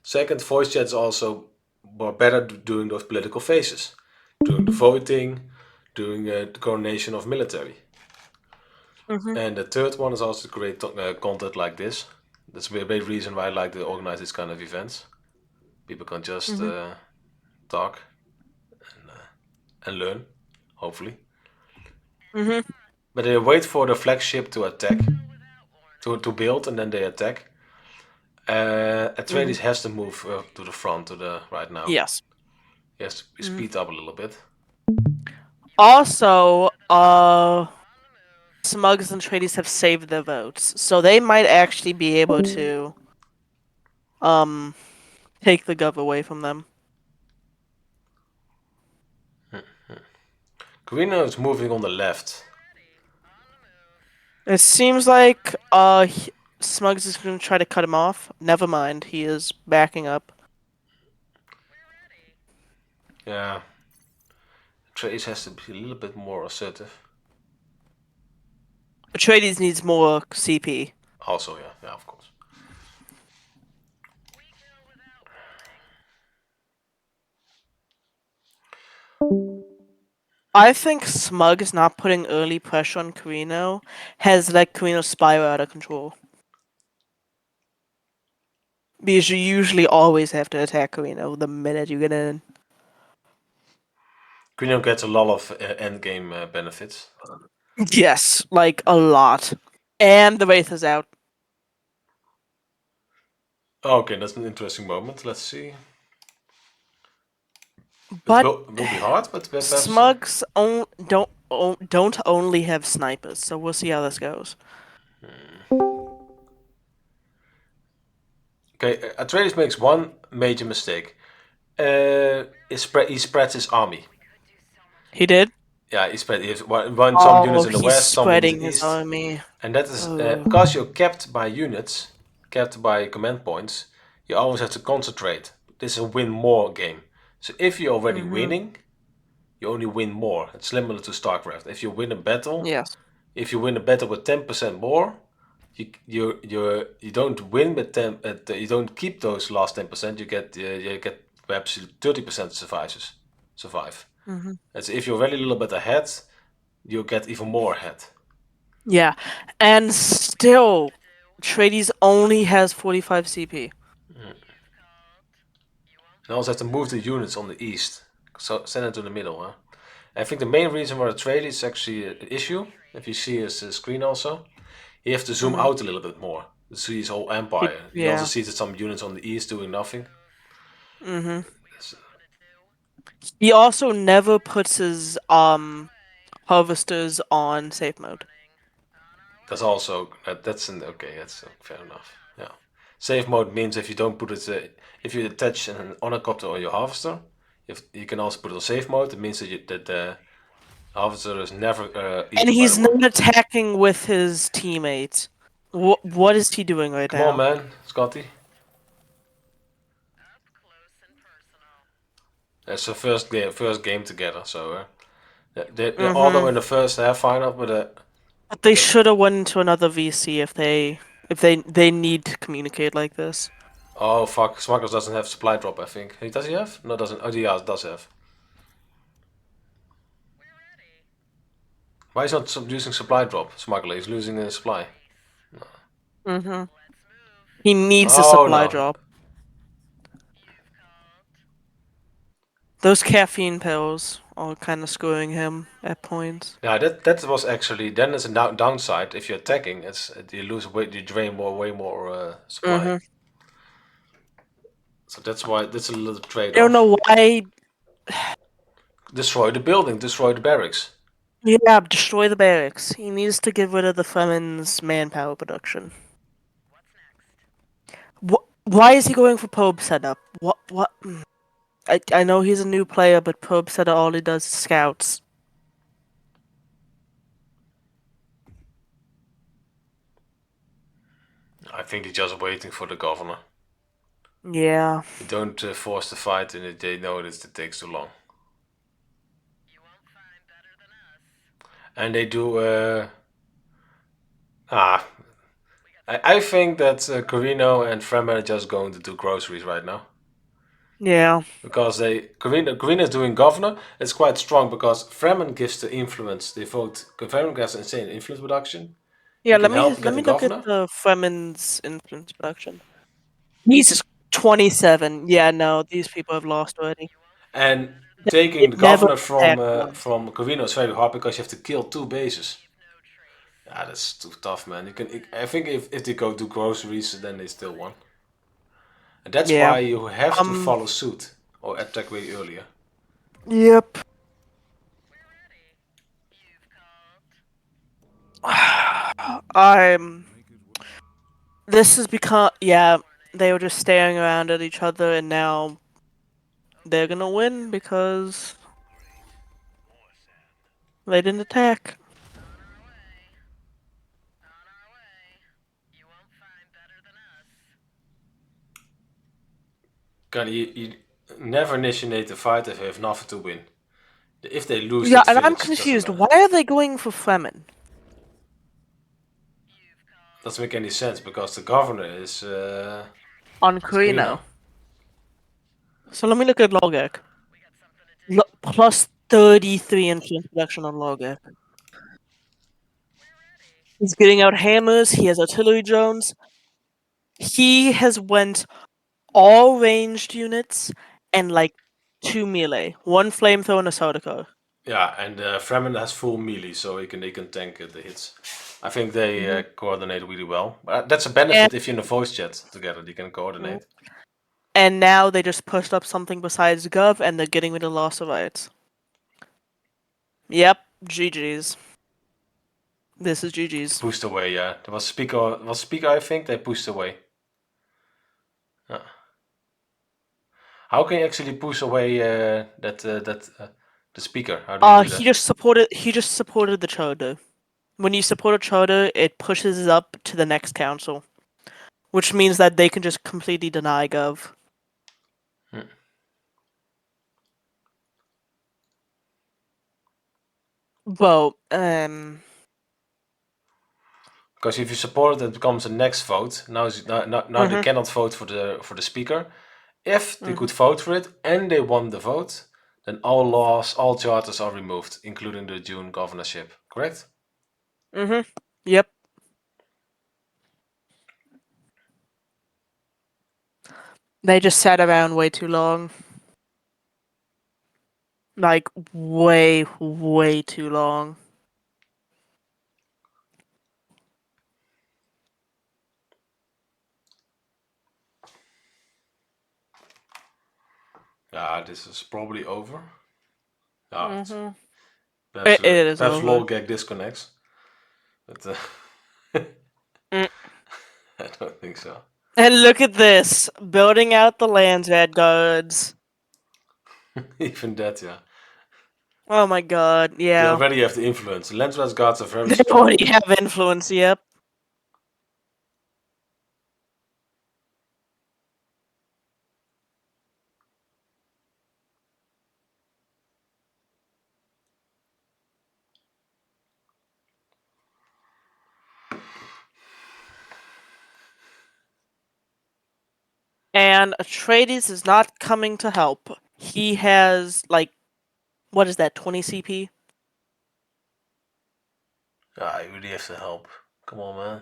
Second, voice chat is also more better during those political phases, during the voting, during the coronation of military. And the third one is also to create content like this. That's a big reason why I like to organize this kind of events. People can just talk and learn, hopefully. But they wait for the flagship to attack, to build, and then they attack. Atreides has to move to the front right now. Yes. He has to speed up a little bit. Also, Smugs and Atreides have saved their votes, so they might actually be able to take the Gov away from them. Corrino is moving on the left. It seems like Smugs is going to try to cut him off. Never mind, he is backing up. Yeah. Atreides has to be a little bit more assertive. Atreides needs more CP. Also, yeah, of course. I think Smug not putting early pressure on Corrino has let Corrino spiral out of control. Because you usually always have to attack Corrino the minute you get in. Corrino gets a lot of endgame benefits. Yes, like a lot. And the Wraith is out. Okay, that's an interesting moment. Let's see. But It will be hard, but perhaps. Smugs don't only have snipers, so we'll see how this goes. Okay, Atreides makes one major mistake. He spreads his army. He did? Yeah, he spread. He has some units in the he's west, some in spreading the his east, army. and that is Oh. because you're capped by units, capped by command points. You always have to concentrate. This is a win more game. So if you're already winning, you only win more. It's similar to StarCraft. If you win a battle, Yes. if you win a battle with 10% more, you don't win with 10. You don't keep those last 10%. You get perhaps 30% survive. And so if you're already a little bit ahead, you get even more ahead. Yeah. And still, Atreides only has 45 CP. And also have to move the units on the east. So send it to the middle, huh? I think the main reason why the trade is actually an issue, if you see his screen also, you have to zoom out a little bit more to see his whole empire. You also Yeah. see that some units on the east doing nothing. He also never puts his harvesters on safe mode. That's also that's okay. That's fair enough. Yeah, safe mode means if you don't put it, if you attach an onocopter or your harvester, if you can also put it on safe mode. It means that the harvester is never And eaten by he's the worm. not attacking with his teammates. What is he doing right Come now? on, man, Scotty. It's the first game together. So although in the first half final, but But they should have went into another VC if they need to communicate like this. oh fuck, Smugglers doesn't have supply drop. I think does he have? No, doesn't. Oh, yeah, does have. Why is he not using supply drop? Smuggler, he's losing the supply. He needs a Oh supply no. drop. Those caffeine pills are kind of screwing him at points. Yeah, that was actually then it's a downside. If you're attacking, you lose weight, you drain way more supply. So that's why that's a little I trade don't off. know why. Destroy the building, destroy the barracks. Yeah, destroy the barracks. He needs to get rid of the Fremen's manpower production. Why is he going for probe setup? What? I know he's a new player, but probe setup all he does is scouts. I think he's just waiting for the governor. Yeah. They don't force the fight, and they know that it takes too long. And they do. I think that Corrino and Fremen are just going to do groceries right now. Yeah. Because Corrino is doing governor. It's quite strong because Fremen gives the influence. They vote. Fremen has insane influence production. Yeah, He can help let get me the look at governor. the Fremen's influence production. Jesus, 27. Yeah, no, these people have lost already. And It taking the never governor attacked once. from Corrino is very hard because you have to kill 2 bases. Yeah, that's too tough, man. I think if they go do groceries, then they still won. And that's Yeah. why you have to follow suit or attack way earlier. Yep. This has become. Yeah, they were just staring around at each other, and now they're gonna win because they didn't attack. God, you never initiate a fight if you have nothing to win. If they lose Yeah, that and I'm village, it doesn't confused. matter. Why are they going for Fremen? Doesn't make any sense because the governor is On Corrino. Corrino. So let me look at Logek. Plus 33 influence production on Logger. He's getting out hammers. He has artillery drones. He has went all ranged units and like 2 melee, 1 flamethrower and a soda car. Yeah, and Fremen has full melee, so he can tank the hits. I think they coordinate really well. But that's a benefit if you're in a voice chat together. You can coordinate. And now they just pushed up something besides Gov, and they're getting rid of loss of rights. Yep, GG's. This is GG's. Pushed away, yeah. There was speaker. I think they pushed away. How can you actually push away the speaker? How do you do that? He just supported the charter. When you support a charter, it pushes it up to the next council, which means that they can just completely deny Gov. Well, Because if you support it, it becomes a next vote. Now they cannot vote for the speaker. If they could vote for it and they won the vote, then all laws, all charters are removed, including the Dune governorship. Correct? Yep. They just sat around way too long. Like, way, way too long. Yeah, this is probably over. Perhaps, It is perhaps over. Lolgag disconnects. But Mm. I don't think so. And look at this, building out the Landsred guards. Even that, yeah. Oh my god, They yeah. already have the influence. Landsras guards are very They strong. already have influence, yep. And Atreides is not coming to help. He has, like, what is that, 20 CP? Ah, you really have to help. Come on, man.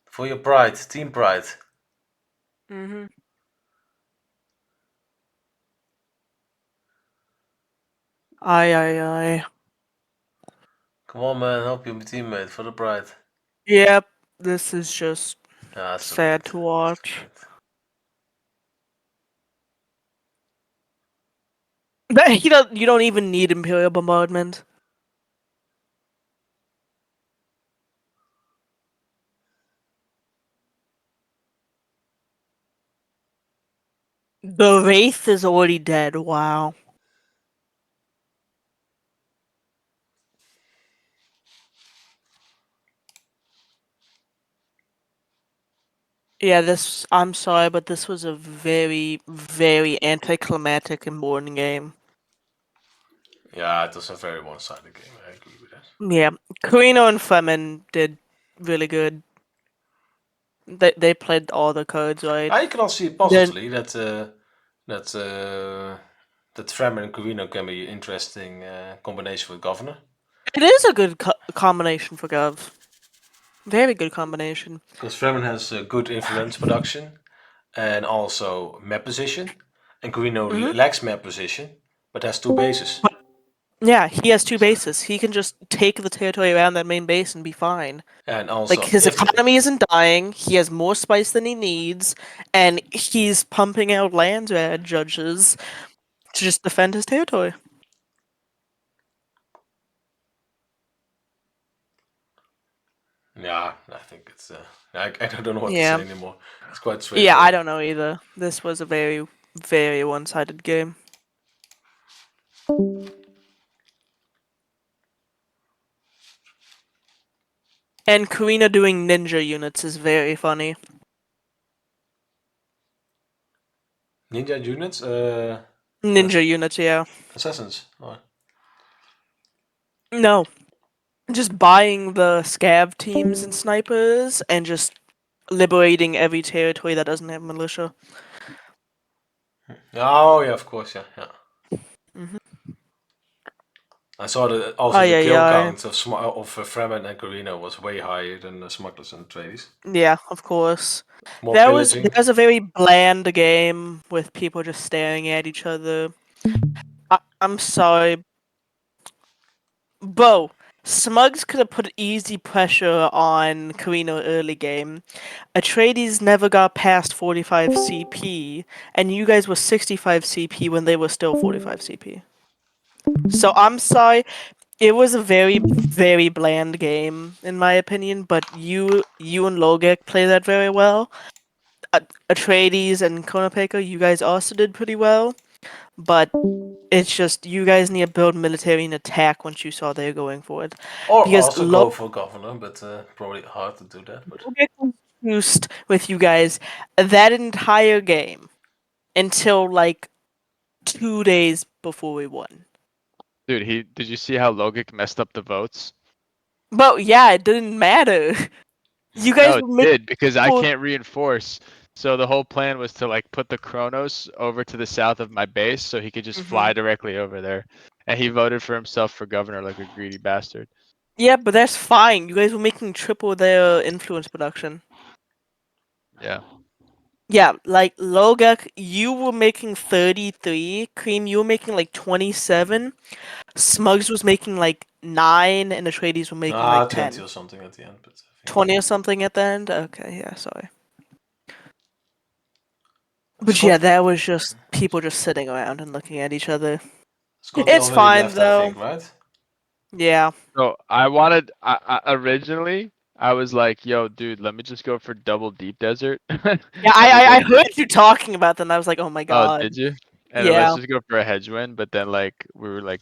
For your pride, team pride. Aye. Come on, man. Help your teammate for the pride. Yep, this is just Ah, sad to watch. But you don't even need Imperial Bombardment. The Wraith is already dead, wow. Yeah, I'm sorry, but this was a very, very anticlimactic and boring game. Yeah, it was a very one-sided game. I agree with that. Yeah, Corrino and Fremen did really good. They played all the cards right. I can also see it positively that Fremen and Corrino can be an interesting combination with Governor. It is a good combination for Gov. Very good combination. Because Fremen has good influence production and also map position. And Corrino lacks map position, but has 2 bases. Yeah, he has 2 bases. He can just take the territory around that main base and be fine. And also, Like, his economy isn't dying, he has more spice than he needs, and he's pumping out Landsred judges to just defend his territory. Yeah, I think it's. I don't know what to say anymore. It's quite strange. Yeah, I don't know either. This was a very, very one-sided game. And Karina doing ninja units is very funny. Ninja units? Ninja units, yeah. Assassins? Or... No. Just buying the scav teams and snipers and just liberating every territory that doesn't have militia. Oh, yeah, of course, yeah. I saw that also Ay, the ay, kill ay. count of Fremen and Corrino was way higher than the Smugglers and Atreides. Yeah, of course. More That pillaging. was a very bland game with people just staring at each other. I'm sorry, Bo. Smugs could have put easy pressure on Carino early game. Atreides never got past 45 CP, and you guys were 65 CP when they were still 45 CP. So I'm sorry, it was a very, very bland game in my opinion. But you and Logek play that very well. Atreides and Konopeka, you guys also did pretty well. But it's just you guys need to build military and attack once you saw they're going for it. Or Because also go for governor, but probably hard to do that. But Logek was juiced with you guys that entire game until like 2 days before we won. Dude, did you see how Logic messed up the votes? But yeah, it didn't matter. You guys No, it were making did because I people. can't reinforce. So the whole plan was to like put the Kronos over to the south of my base so he could just fly directly over there. And he voted for himself for governor like a greedy bastard. Yeah, but that's fine. You guys were making triple their influence production. Yeah. Yeah, like Logek, you were making 33. Cream, you were making like 27. Smugs was making like 9, and the Atreides were making like 20 10. or something at the end. But I think 20 or something at the end? Okay, yeah, sorry. But yeah, Scott, that was just people just sitting around and looking at each other. Scotty It's already fine left, I though. think, right? Yeah. So originally I was like, yo, dude, let me just go for double deep desert. Yeah, And we'll go I for heard you talking about that and I was like, oh my Oh, god. did you? And then let's Yeah. just go for a hedge win, but then like we were like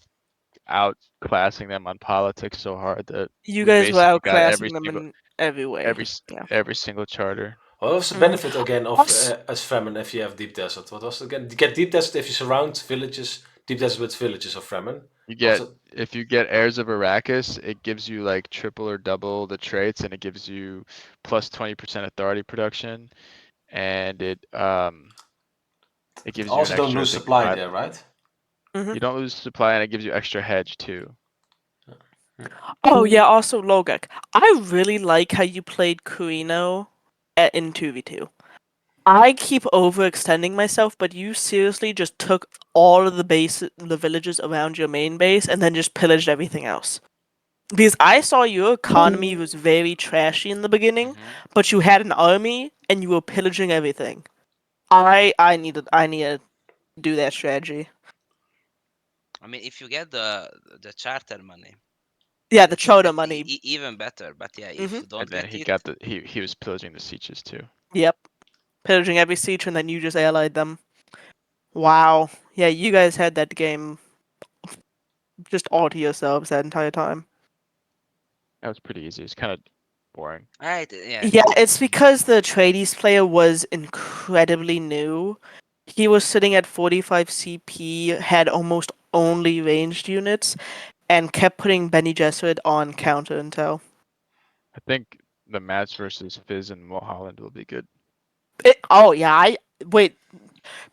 outclassing them on politics so hard that You we guys were basically got outclassing them in every way. Yeah. every single charter. What was the Mhm. benefit again of Us- as Fremen if you have deep desert? What was it again? You get deep desert if you surround villages, deep desert with villages of Fremen. You What was get it? if you get heirs of Arrakis, it gives you like triple or double the traits, and it gives you plus 20% authority production, and it gives you an Also don't extra, I lose think, supply 5. there, right? Mhm. You don't lose supply, and it gives you extra hedge too. Oh yeah, also Logek. I really like how you played Kurino in 2v2. I keep overextending myself, but you seriously just took all of the villages around your main base and then just pillaged everything else. Because I saw your economy was very trashy in the beginning, but you had an army and you were pillaging everything. I need to do that strategy. I mean, if you get the charter money, Yeah, the Chota that's money. even better. But yeah, if Mhm. you don't And then get he it, got he was pillaging the sieges too. Yep. Pillaging every siege and then you just allied them. Wow. Yeah, you guys had that game just all to yourselves that entire time. That was pretty easy. It's kind of boring. right? Yeah, Yeah, it's because the Atreides player was incredibly new. He was sitting at 45 CP, had almost only ranged units, and kept putting Benny Gesserit on counter intel. I think the match versus Fizz and Mulholland will be good. Oh yeah, wait.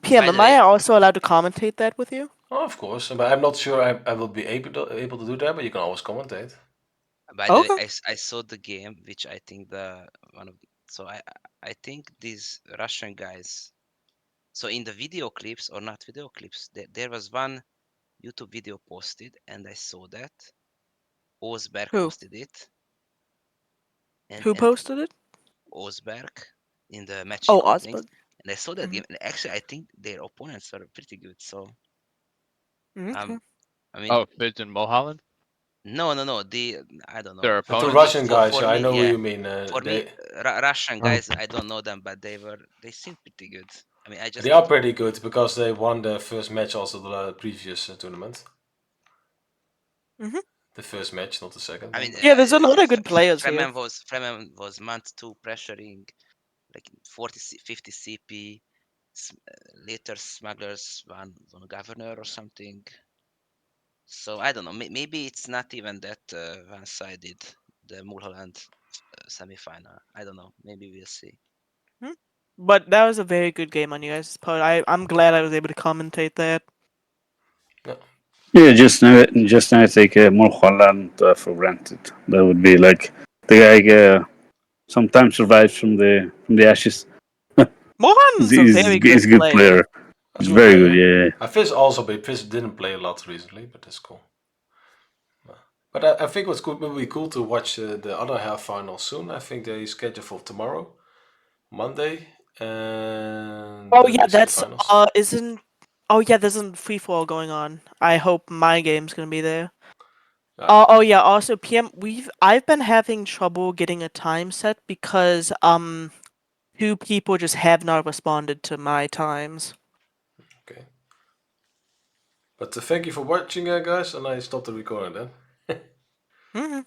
PM, By am the way, I also allowed to commentate that with you? Oh, of course, but I'm not sure I will be able to do that. But you can always commentate. Okay. I saw the game, which I think the one of so I think these Russian guys. So in the video clips or not video clips, there was one YouTube video posted, and I saw that Osberg Who? posted it, Who and posted it? Osberg in the Oh, matching openings, Osberg. and I saw that Mhm. game. And actually, I think their opponents are pretty good. So Okay. I mean, Oh, Fizz and Mulholland? no, I don't know. Their The two For me, opponents? Russian guys, for yeah, I me, know who yeah, you mean. for me, They Russian Oh. guys, I don't know them, but they seem pretty good. I mean, I just they are pretty good because they won the first match, also the previous tournament. Mhm. The first match, not the second I one. mean, But Yeah, there's a lot of good players here. Fremen was month two pressuring like 50 CP. Later smugglers one governor or something. So I don't know. Maybe it's not even that one-sided. The Mulholland semi-final. I don't know. Maybe we'll see. Hmm? But that was a very good game on you guys' part. I'm glad I was able to commentate that. yeah. Yeah, just never take Mulholland for granted. That would be like the guy sometimes survives from the ashes. Mohan's a very good He's a good player. player. He's He's a good very player. good. Yeah. Fizz also, but Fizz didn't play a lot recently, but that's cool. But I think what's would be cool to watch the other half final soon. I think they schedule for tomorrow, Monday, and Oh then yeah, the that's semifinals. isn't. Oh yeah, there's a free fall going on. I hope my game's gonna be there. Oh yeah. Also, PM. I've been having trouble getting a time set because 2 people just have not responded to my times. Okay. But thank you for watching, guys, and I stopped the recording then. Mhm.